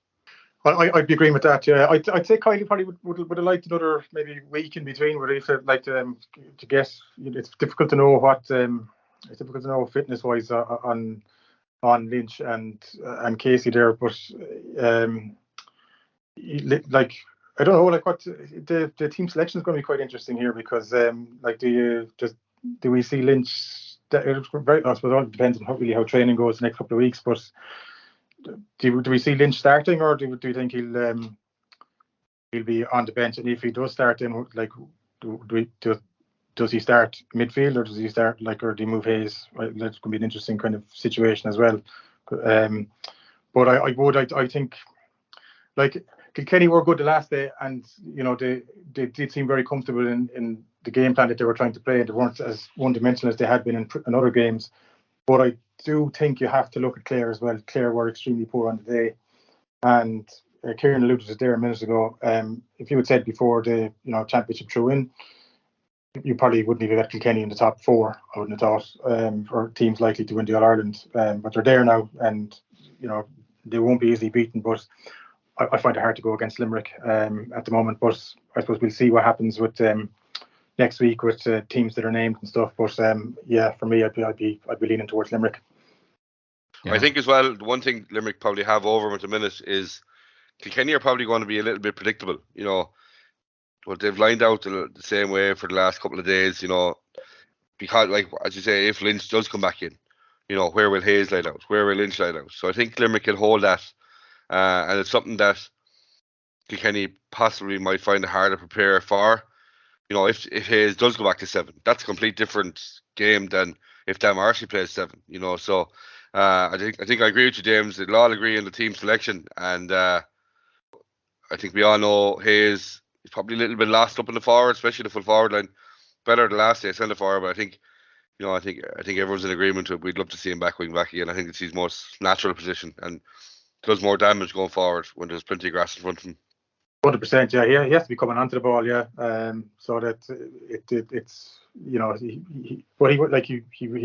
I'd be agreeing with that. Yeah, I'd say Kylie probably would have liked another maybe week in between where he said like to guess. It's difficult to know fitness wise on Lynch and Casey there, but I don't know, like what the team selection is going to be quite interesting here because do we see Lynch? I suppose it all depends on how training goes the next couple of weeks, but. Do we see Lynch starting, or do you think he'll be on the bench? And if he does start, then does he start midfield, or does he start or do he move Hayes? Right, that's going to be an interesting kind of situation as well. But I think Kilkenny were good the last day, and they did seem very comfortable in the game plan that they were trying to play, and they weren't as one-dimensional as they had been in other games. But I do think you have to look at Clare as well. Clare were extremely poor on the day, and Kieran alluded to it there a minute ago. If you had said before the championship threw in, you probably wouldn't even get Kilkenny in the top 4. I wouldn't have thought for teams likely to win the All Ireland. But they're there now, and they won't be easily beaten. But I find it hard to go against Limerick at the moment. But I suppose we'll see what happens with next week with teams that are named and stuff. But for me, I'd be leaning towards Limerick. Yeah. I think as well, the one thing Limerick probably have over them at the minute is Kilkenny are probably going to be a little bit predictable. But they've lined out the same way for the last couple of days. Because as you say, if Lynch does come back in, where will Hayes line out? Where will Lynch line out? So I think Limerick can hold that, and it's something that Kilkenny possibly might find it hard to prepare for. If Hayes does go back to 7, that's a complete different game than if Dan Morrissey plays 7. So I think I agree with you, James. They'll all agree on the team selection, and I think we all know Hayes is probably a little bit lost up in the forward, especially the full forward line. Better the last day centre forward, but I think everyone's in agreement with. We'd love to see him back again. I think it's his most natural position and does more damage going forward when there's plenty of grass in front of him. 100%, yeah. He has to be coming onto the ball, yeah. So that it's he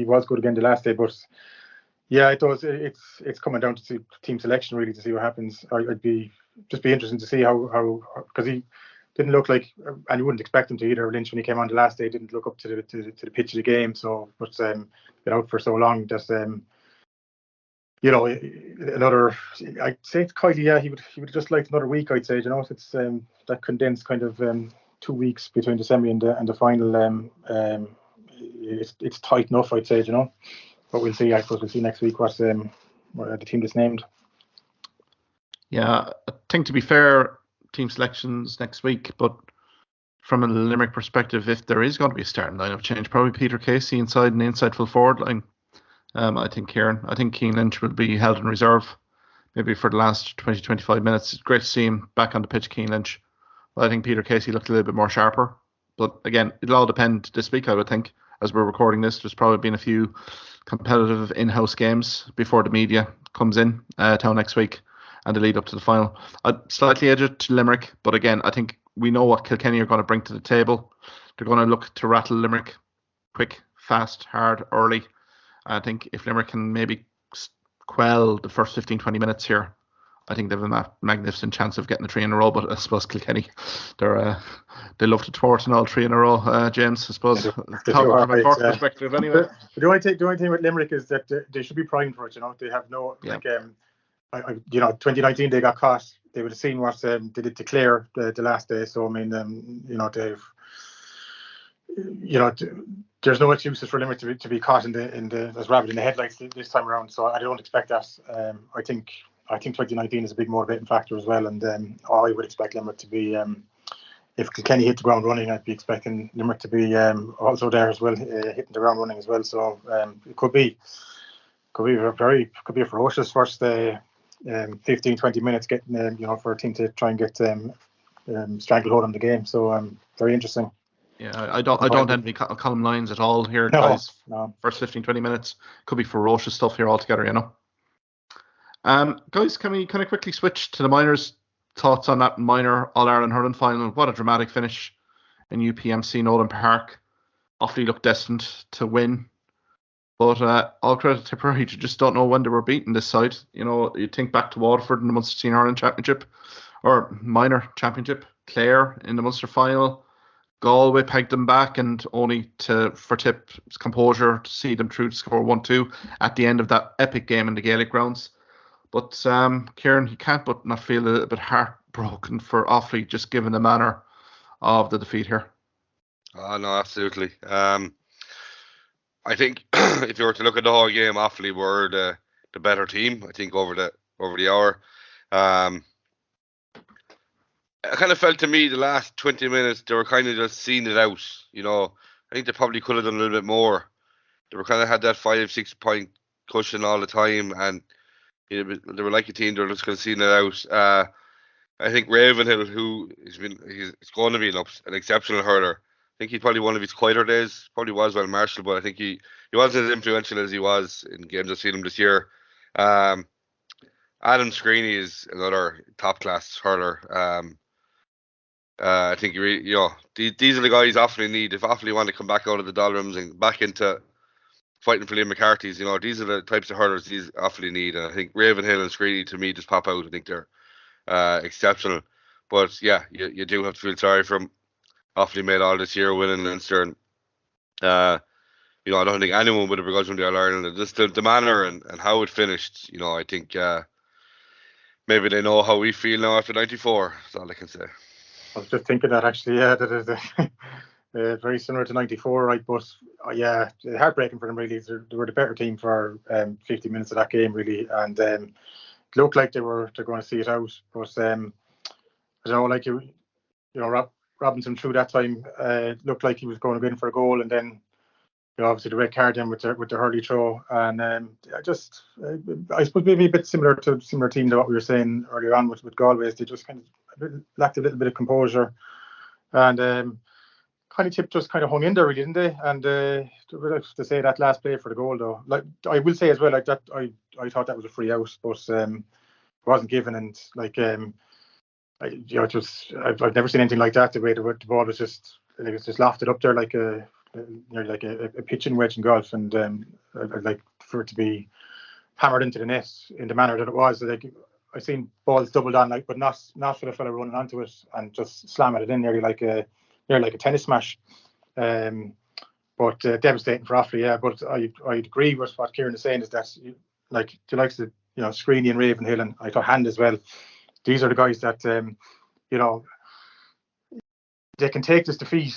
was good again the last day, but yeah, it does. It's coming down to team selection really to see what happens. I'd be interesting to see how because he didn't look like, and you wouldn't expect him to either. Lynch when he came on the last day didn't look up to the pitch of the game. So, but been out for so long, just another. I'd say it's Kylie. Yeah, he would just like another week. I'd say, it's that condensed kind of 2 weeks between the semi and the final. It's tight enough, I'd say, we'll see. I suppose we'll see next week what the team just named. Yeah, I think to be fair, team selections next week, but from a Limerick perspective, if there is going to be a starting lineup change, probably Peter Casey inside an inside full forward line. I think Cian Lynch will be held in reserve maybe for the last 20-25 minutes. It's great to see him back on the pitch, Cian Lynch. But I think Peter Casey looked a little bit more sharper. But again, it'll all depend this week, I would think. As we're recording this, there's probably been a few competitive in-house games before the media comes in town next week and the lead up to the final. I'd slightly edge it to Limerick, but again, I think we know what Kilkenny are going to bring to the table. They're going to look to rattle Limerick quick, fast, hard, early. I think if Limerick can maybe quell the first 15-20 minutes here, I think they have a magnificent chance of getting the 3 in a row. But I suppose Kilkenny, they love to thwart in all 3 in a row. James, I suppose, from a Cork perspective, anyway. The only thing with Limerick is that they should be primed for it. They have no 2019 they got caught. They would have seen what they did to Clare the last day. So I mean, they've. There's no excuses for Limerick to be caught in the as rabbit in the headlights this time around. So I don't expect that. I think 2019 is a big motivating factor as well, and I would expect Limerick to be. If Kilkenny hit the ground running, I'd be expecting Limerick to be also there as well, hitting the ground running as well. So it could be a ferocious first 15-20 minutes getting for a team to try and get stranglehold on the game. So very interesting. Yeah, I don't envy column lines at all here, guys. No. First 15-20 minutes could be ferocious stuff here altogether, Guys, can we kind of quickly switch to the minors? Thoughts on that minor All Ireland Hurling final? What a dramatic finish in UPMC Nolan Park. Offaly looked destined to win, but all credit to Tipperary. You just don't know when they were beaten this side. You think back to Waterford in the Munster Senior Hurling Championship or Minor Championship, Clare in the Munster final. Galway pegged them back, and only for Tip's composure to see them through to score 1-2 at the end of that epic game in the Gaelic grounds. But Kieran, you can't but not feel a bit heartbroken for Offaly, just given the manner of the defeat here. Oh no, absolutely. I think if you were to look at the whole game, Offaly were the better team. I think over the hour. I kind of felt to me the last 20 minutes they were kind of just seeing it out. I think they probably could have done a little bit more. They were kind of had that 5-6 point cushion all the time, and they were like a team. They were just kind of seeing it out. I think Ravenhill, who he's going to be an exceptional hurler. I think he's probably one of his quieter days. Probably was well marshalled, but I think he wasn't as influential as he was in games I've seen him this year. Adam Screeney is another top class hurler. I think these are the guys Offaly need. If Offaly want to come back out of the doldrums and back into fighting for Liam McCarthy's, these are the types of hurlers these Offaly need. And I think Ravenhill and Screeney to me just pop out. I think they're exceptional. But yeah, you do have to feel sorry for them. Offaly made all this year winning Leinster, and I don't think anyone would have begrudged them the All Ireland. Just the manner and how it finished. I think maybe they know how we feel now after 94. That's all I can say. I was just thinking that actually, that is very similar to 94, right? But heartbreaking for them really. They were the better team for 50 minutes of that game really, and it looked like they're going to see it out. But I don't know, Robinson through that time looked like he was going to go in for a goal, and then obviously the red card then with the hurley throw, and I suppose maybe a bit similar team to what we were saying earlier on with Galway. They just kind of lacked a little bit of composure, and kind of Tip just kind of hung in there, really, didn't they? And to say that last play for the goal, though, like I will say as well, like that, I thought that was a free out, but it wasn't given, and like I've never seen anything like that. The way the ball was just lofted up there like a pitching wedge in golf, and I'd like for it to be hammered into the net in the manner that it was. Like I've seen balls doubled on, but not for the fella running onto it and just slamming it in nearly like a tennis smash. But devastating for Offaly, yeah. But I agree with what Kieran is saying, is that like the likes of Screeney and Ravenhill, and I thought Hand as well. These are the guys that they can take this defeat.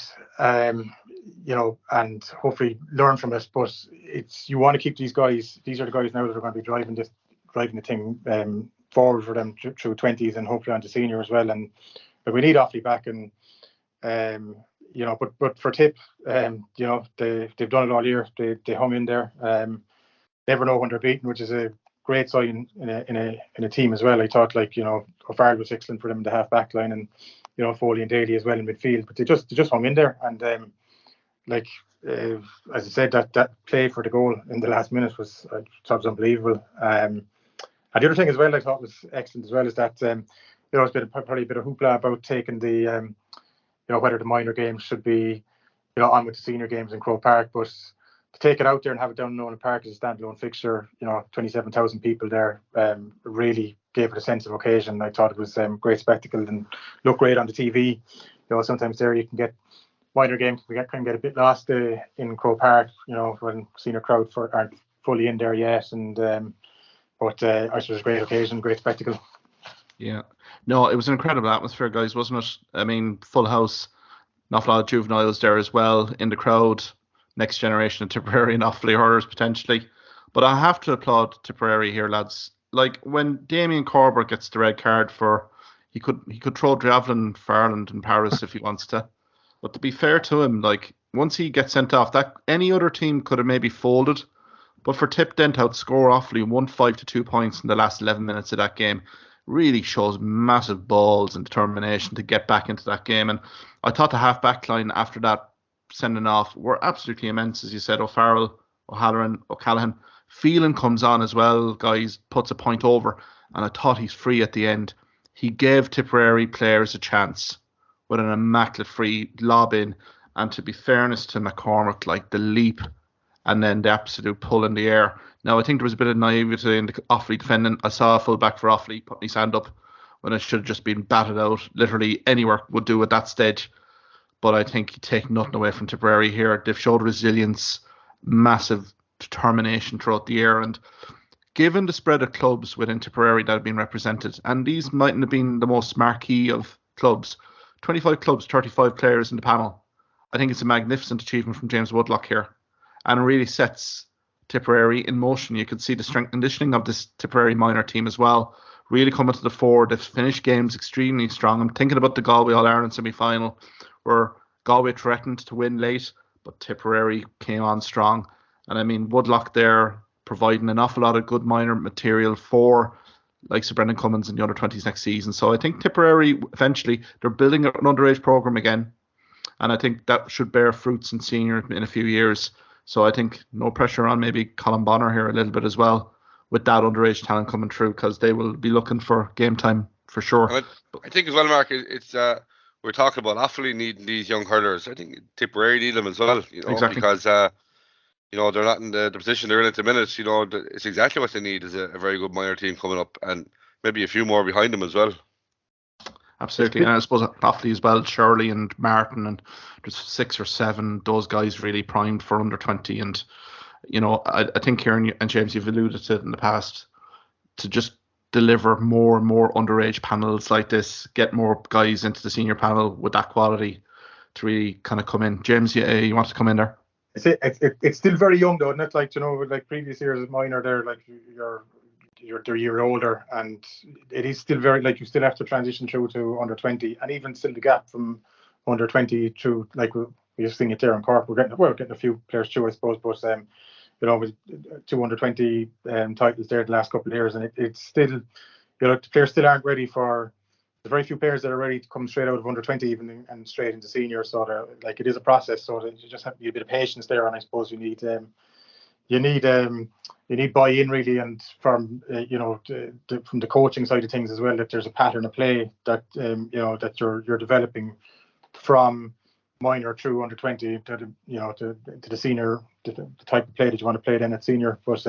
and hopefully learn from it. But you want to keep these guys. These are the guys now that are going to be driving the thing forward for them through 20s and hopefully onto senior as well. And but we need Offaly back, and but for Tip, they've done it all year. They hung in there. Never know when they're beaten, which is a great sign in a team as well. I thought O'Farrell was excellent for them in the half back line, and Foley and Daly as well in midfield. But they just hung in there, and as I said, that play for the goal in the last minute was unbelievable. And the other thing as well I thought was excellent as well is that it's been probably a bit of hoopla about taking the whether the minor games should be on with the senior games in Croke Park, but to take it out there and have it down in Nolan Park as a standalone fixture, 27,000 people there, really gave it a sense of occasion. I thought it was great spectacle and looked great on the TV. Sometimes there you can get minor games, can get a bit lost in Croke Park, when senior crowd aren't fully in there yet. And but I thought it was a great occasion, great spectacle. Yeah, no, it was an incredible atmosphere, guys, wasn't it? I mean, full house, an awful lot of juveniles there as well in the crowd. Next generation of Tipperary and Offaly hurlers potentially. But I have to applaud Tipperary here, lads. Like when Damien Corbett gets the red card he could throw javelin for Ireland in Paris if he wants to. But to be fair to him, once he gets sent off, that any other team could have maybe folded. But for Tip Dent to outscore Offaly 1-5 to 2 points in the last 11 minutes of that game really shows massive balls and determination to get back into that game. And I thought the half back line after that sending off were absolutely immense, as you said. O'Farrell, O'Halloran, O'Callaghan. Phelan comes on as well, guys, puts a point over, and I thought he's free at the end. He gave Tipperary players a chance with an immaculate free lob in, and to be fairness to McCormick, the leap and then the absolute pull in the air. Now, I think there was a bit of naivety in the Offaly defending. I saw a full back for Offaly putting his hand up when it should have just been batted out. Literally anywhere would do at that stage. But I think you take nothing away from Tipperary here. They've showed resilience, massive determination throughout the year. And given the spread of clubs within Tipperary that have been represented, and these mightn't have been the most marquee of clubs, 25 clubs, 35 players in the panel, I think it's a magnificent achievement from James Woodlock here. And really sets Tipperary in motion. You could see the strength and conditioning of this Tipperary minor team as well, really coming to the fore. They've finished games extremely strong. I'm thinking about the Galway All Ireland semi-final, where Galway threatened to win late, but Tipperary came on strong. And I mean, Woodlock there providing an awful lot of good minor material for like Brendan Cummins in the under-20s next season. So I think Tipperary, eventually, they're building an underage programme again. And I think that should bear fruits in senior in a few years. So I think no pressure on maybe Colin Bonner here a little bit as well with that underage talent coming through, because they will be looking for game time for sure. I think as well, Mark, it's we're talking about Offaly needing these young hurlers. I think Tipperary need them as well, exactly. Because they're not in the position they're in at the minute. It's exactly what they need is a very good minor team coming up, and maybe a few more behind them as well. Absolutely, and I suppose Offaly as well, Shirley and Martin, and there's 6 or 7, those guys really primed for under 20. And I think Kieran and James, you've alluded to it in the past, to just deliver more and more underage panels like this, get more guys into the senior panel with that quality to really kind of come in. James, you want to come in there? It's still very young though, isn't it? Like previous years of minor, they're like they're a year older, and it is still very you still have to transition through to under 20, and even still the gap from under 20 through we're just seeing it there in Cork. We're getting a few players through, I suppose, but with 2 under 20 titles there the last couple of years, and it's still the players still aren't ready for. There's very few players that are ready to come straight out of under 20 even and straight into senior. So it is a process. So you just have to be a bit of patience there, and I suppose you need buy-in really, and from from the coaching side of things as well, that there's a pattern of play that that you're developing from minor through under 20 to the senior, the type of play that you want to play then at senior. But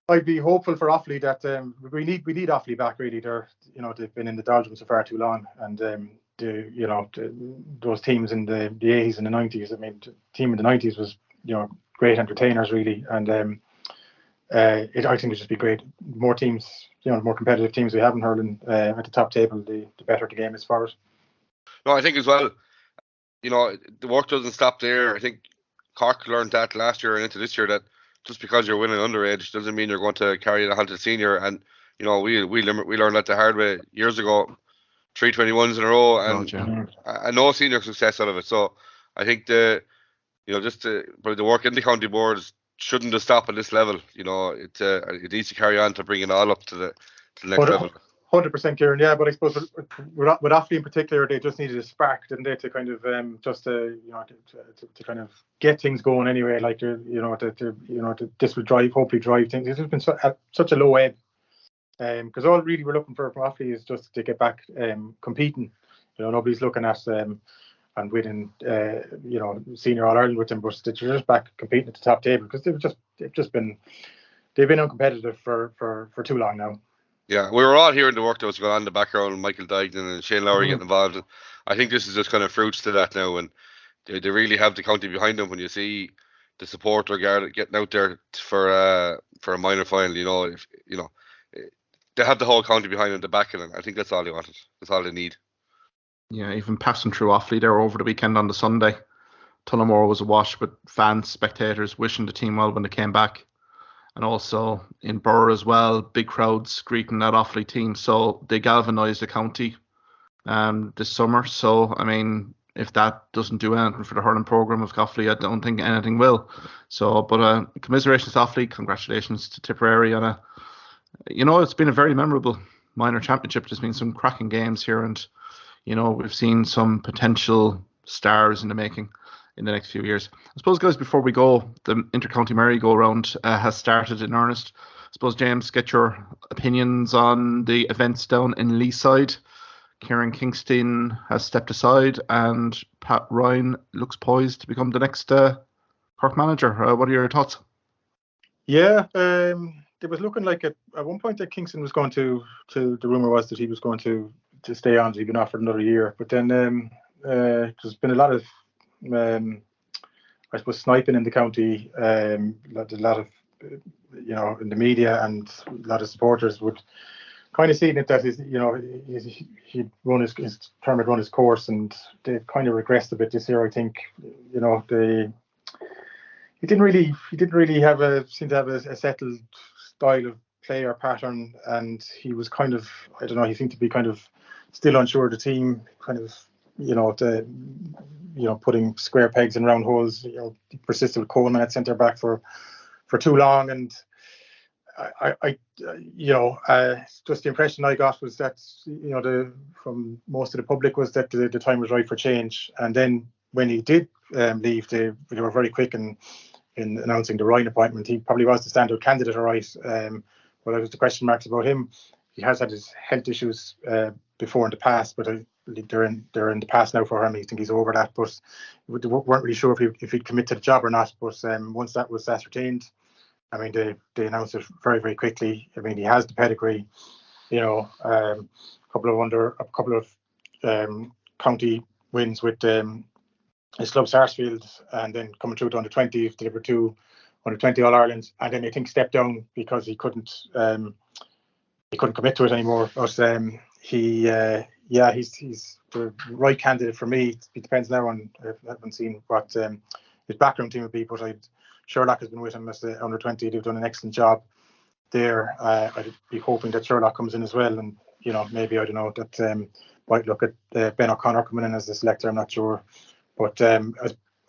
I'd be hopeful for Offaly that we need Offaly back really. They've been in the doldrums for far too long, and those teams in the 80s and the 90s. I mean, the team in the 90s was great entertainers really, and I think it'd just be great. More teams, more competitive teams we have in hurling at the top table, the better the game is for us. No, I think as well. the work doesn't stop there. I think Cork learned that last year and into this year, that just because you're winning underage doesn't mean you're going to carry it on to the senior. And we learned that the hard way years ago, 321s in a row, and no senior success out of it. So I think but the work in the county boards shouldn't have stopped at this level. It needs to carry on to bring it all up to the next level. 100%, Kieran. Yeah, but I suppose with Offaly in particular, they just needed a spark, didn't they, to kind of to kind of get things going anyway. Like this will hopefully drive things. This has been such a low ebb, because all really we're looking for from Offaly is just to get back competing. Nobody's looking at and winning senior All Ireland with them, but they're just back competing at the top table, because they've been uncompetitive for too long now. Yeah, we were all hearing the work that was going on in the background, Michael Dignan and Shane Lowry getting involved. And I think this is just kind of fruits to that now, and they really have the county behind them. When you see the support they're getting out there for a minor final, they have the whole county behind them, the backing them. I think that's all they wanted. That's all they need. Yeah, even passing through Offaly there over the weekend on the Sunday, Tullamore was awash with fans, spectators wishing the team well when they came back. And also in Burr as well, big crowds greeting that Offaly team. So they galvanised the county this summer. So, I mean, if that doesn't do anything for the hurling programme of Offaly, I don't think anything will. So, but commiserations to Offaly, congratulations to Tipperary on it's been a very memorable minor championship. There's been some cracking games here, and, we've seen some potential stars in the making in the next few years. I suppose, guys, before we go, the Intercounty Merry-Go-Round has started in earnest. I suppose, James, get your opinions on the events down in Leeside. Kieran Kingston has stepped aside, and Pat Ryan looks poised to become the next Cork manager. What are your thoughts? Yeah, it was looking like at one point that Kingston was going to the rumour was that he was going to stay on. He'd been offered another year. But then there's been a lot of I suppose sniping in the county. A lot of in the media, and a lot of supporters would kind of see it that he'd run his term had run his course, and they kind of regressed a bit this year. I think he didn't really seem to have a settled style of play or pattern, and he was kind of, I don't know, he seemed to be kind of still unsure of the team, kind of putting square pegs in round holes. He persisted with Coleman at centre back for too long, and I just the impression I got was that from most of the public was that the time was right for change. And then when he did leave, they were very quick in announcing the Ryan appointment. He probably was the standout candidate, all right. But there was the question marks about him. He has had his health issues before in the past, but they're in the past now for him. I think he's over that, but they weren't really sure if he'd commit to the job or not. But once that was ascertained, I mean, they announced it very, very quickly. I mean, he has the pedigree, a couple of county wins with his club Sarsfield, and then coming through to under 20, delivered 2 under 20 All Ireland, and then I think stepped down because he couldn't commit to it anymore. But he's the right candidate for me. It depends now on, I haven't seen what his background team would be, but Sherlock has been with him as the under 20. They've done an excellent job there. I'd be hoping that Sherlock comes in as well, and maybe, I don't know, that might look at Ben O'Connor coming in as the selector. I'm not sure, but I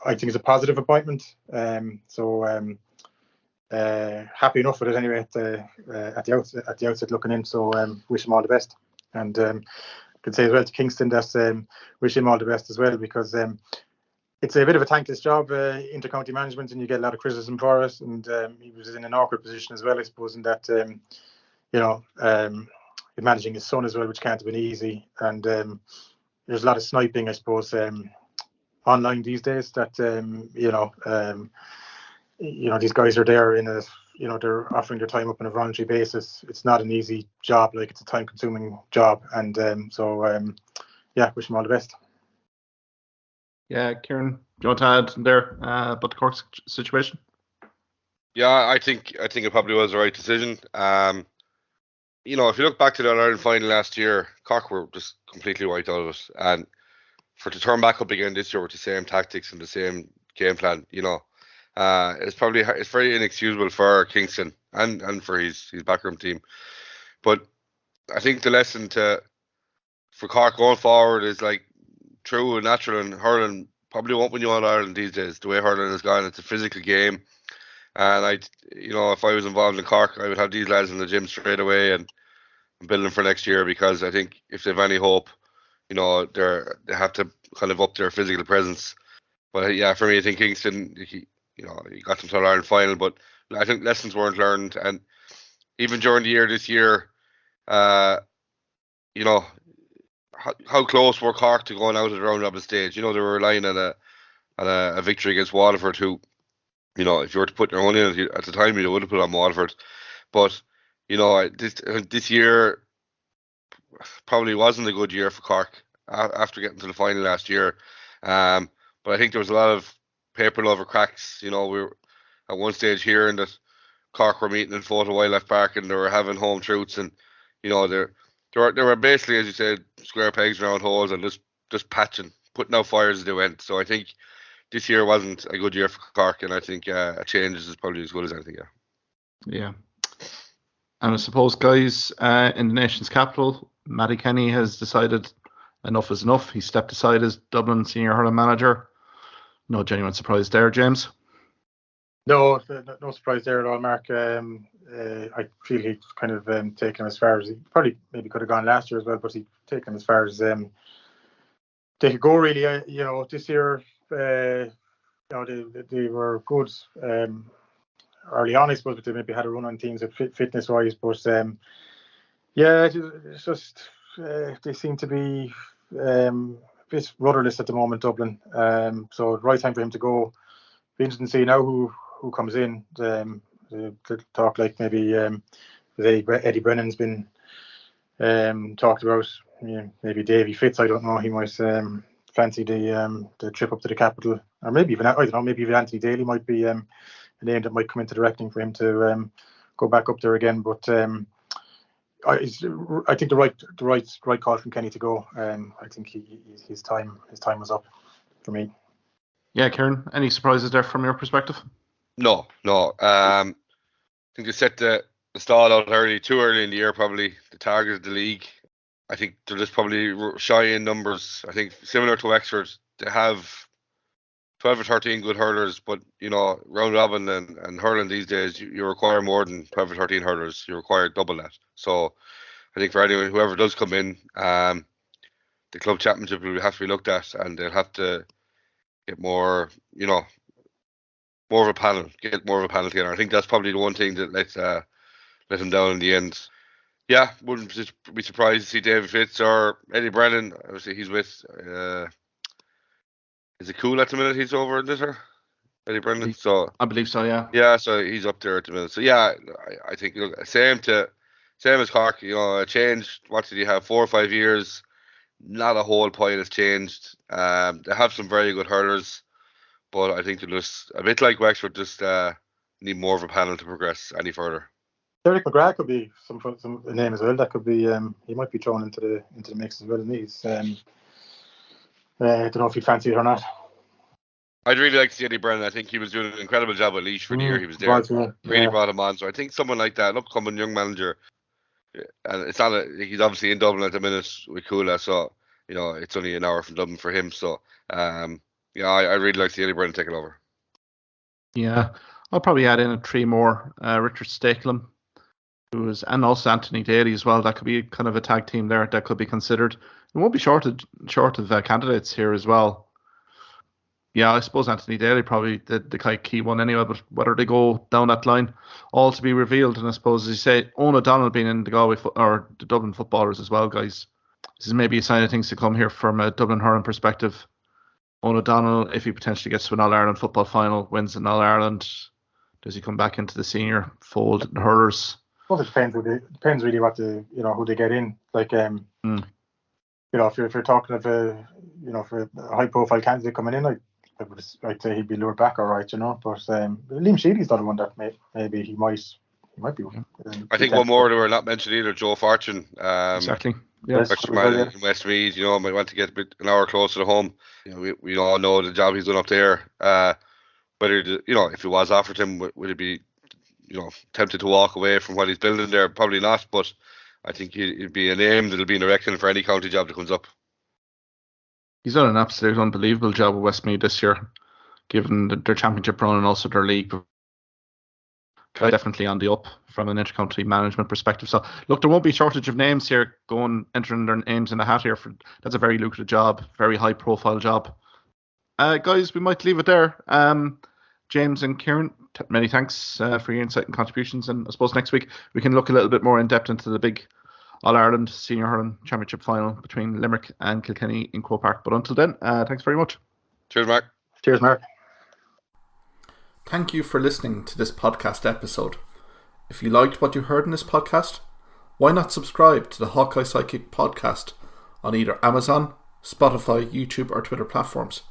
think it's a positive appointment. Happy enough with it anyway at the outset looking in. So wish him all the best, and could say as well to Kingston that wish him all the best as well, because it's a bit of a thankless job, intercounty management, and you get a lot of criticism for it. And he was in an awkward position as well, I suppose, in that managing his son as well, which can't have been easy. And there's a lot of sniping, I suppose, online these days. That these guys are there they're offering their time up on a voluntary basis. It's not an easy job, like it's a time-consuming job, and wish them all the best. Yeah, Kieran, do you want to add there about the Cork situation? Yeah, I think it probably was the right decision. If you look back to the All Ireland final last year, Cork were just completely wiped out of it, and for to turn back up again this year with the same tactics and the same game plan, it's very inexcusable for Kingston and for his backroom team. But I think the lesson for Cork going forward is like true and natural, and hurling probably won't win you All Ireland these days. The way hurling has gone, it's a physical game, and if I was involved in Cork, I would have these lads in the gym straight away and build them for next year, because I think if they have any hope, they have to kind of up their physical presence. But yeah, for me, I think Kingston, he got them to the Ireland final, but I think lessons weren't learned, and even during the year this year, how close were Cork to going out of the round robin stage? They were relying on a victory against Waterford, who, if you were to put your own in at the time, you would have put on Waterford. But this year probably wasn't a good year for Cork after getting to the final last year. But I think there was a lot of paper over cracks. We were at one stage hearing that Cork were meeting in Photo Wildlife Park and they were having home truths, and they were basically, as you said, square pegs around holes and just patching, putting out fires as they went. So I think this year wasn't a good year for Cork, and I think a change is probably as good as anything. Yeah. And I suppose, guys, in the nation's capital, Matty Kenny has decided enough is enough. He stepped aside as Dublin senior hurling manager. No genuine surprise there, James. No surprise there at all, Mark. I feel he's kind of taken him as far as he probably maybe could have gone last year as well, but he's taken him as far as they could go, really. This year, they were good early on, I suppose, but they maybe had a run on teams at fitness-wise. But it's just they seem to be a bit rudderless at the moment, Dublin. So right time for him to go. Be interesting to see now who comes in. The talk like maybe Eddie Brennan's been talked about. Maybe Davy Fitz. I don't know. He might fancy the trip up to the capital, or maybe even, I don't know. Maybe even Anthony Daly might be a name that might come into the reckoning for him to go back up there again. But I think the right call from Kenny to go. I think his time was up for me. Yeah, Kieran, any surprises there from your perspective? No. I think they set the stall out too early in the year, probably. The target of the league. I think they're just probably shy in numbers. I think similar to Wexford, they have 12 or 13 good hurlers, but round robin and hurling these days, you require more than 12 or 13 hurlers. You require double that. So I think for anyone, whoever does come in, the club championship will have to be looked at, and they'll have to get more of a panel together. I think that's probably the one thing that let them down in the end. Yeah, wouldn't be surprised to see David Fitz or Eddie Brennan. Obviously, he's with. Is it Cool at the minute? He's over in this, Eddie Brennan. So I believe so. Yeah. Yeah, so he's up there at the minute. So yeah, I think same as Cork. A change. What did he have? 4 or 5 years. Not a whole point has changed. They have some very good hurlers, but I think they're just a bit like Wexford. Just need more of a panel to progress any further. Derek McGrath could be some name as well. That could be he might be thrown into the mix as well. And he's I don't know if he fancy it or not. I'd really like to see Eddie Brennan. I think he was doing an incredible job at Laois for the year he was there. Really brought him on. So I think someone like that, an upcoming young manager, and it's not he's obviously in Dublin at the minute with Coola, so it's only an hour from Dublin for him. So I really like to see Eddie Brennan take it over. Yeah, I'll probably add in 3 more. Richard Stakelum, and also Anthony Daly as well. That could be kind of a tag team there that could be considered. It won't be short of candidates here as well. Yeah, I suppose Anthony Daly probably the kind of key one anyway, but whether they go down that line, all to be revealed. And I suppose, as you say, Owen O'Donnell being in the Galway or the Dublin footballers as well, guys. This is maybe a sign of things to come here from a Dublin hurling perspective. Owen O'Donnell, if he potentially gets to an All-Ireland football final, wins an All-Ireland, does he come back into the senior fold in hurlers? Well, it depends really what who they get in. Like if you're talking of for a high profile candidate coming in, I'd say he'd be lured back, all right, But Liam Shealy's the other one that he might be. I think one more that we're not mentioned either, Joe Fortune. Exactly. Yeah. Westmoreland in Westmeath, might want to get an hour closer to home. We all know the job he's done up there. Whether if it was offered him, would he be tempted to walk away from what he's building there? Probably not, but I think he'd be a name that'll be in a reckoning for any county job that comes up. He's done an absolute unbelievable job with Westmeath this year, given their championship run and also their league. Definitely on the up from an inter-county management perspective. So look, there won't be a shortage of names here entering their names in the hat here. That's a very lucrative job, very high profile job. Guys, we might leave it there. James and Kieran, many thanks for your insight and contributions. And I suppose next week we can look a little bit more in depth into the big All Ireland Senior Hurling Championship final between Limerick and Kilkenny in Croke Park. But until then, thanks very much. Cheers, Mark. Cheers, Mark. Thank you for listening to this podcast episode. If you liked what you heard in this podcast, why not subscribe to the Hawkeye Sidekick podcast on either Amazon, Spotify, YouTube or Twitter platforms.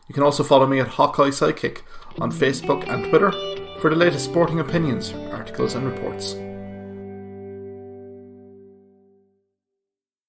You can also follow me at Hawkeye Sidekick on Facebook and Twitter for the latest sporting opinions, articles and reports.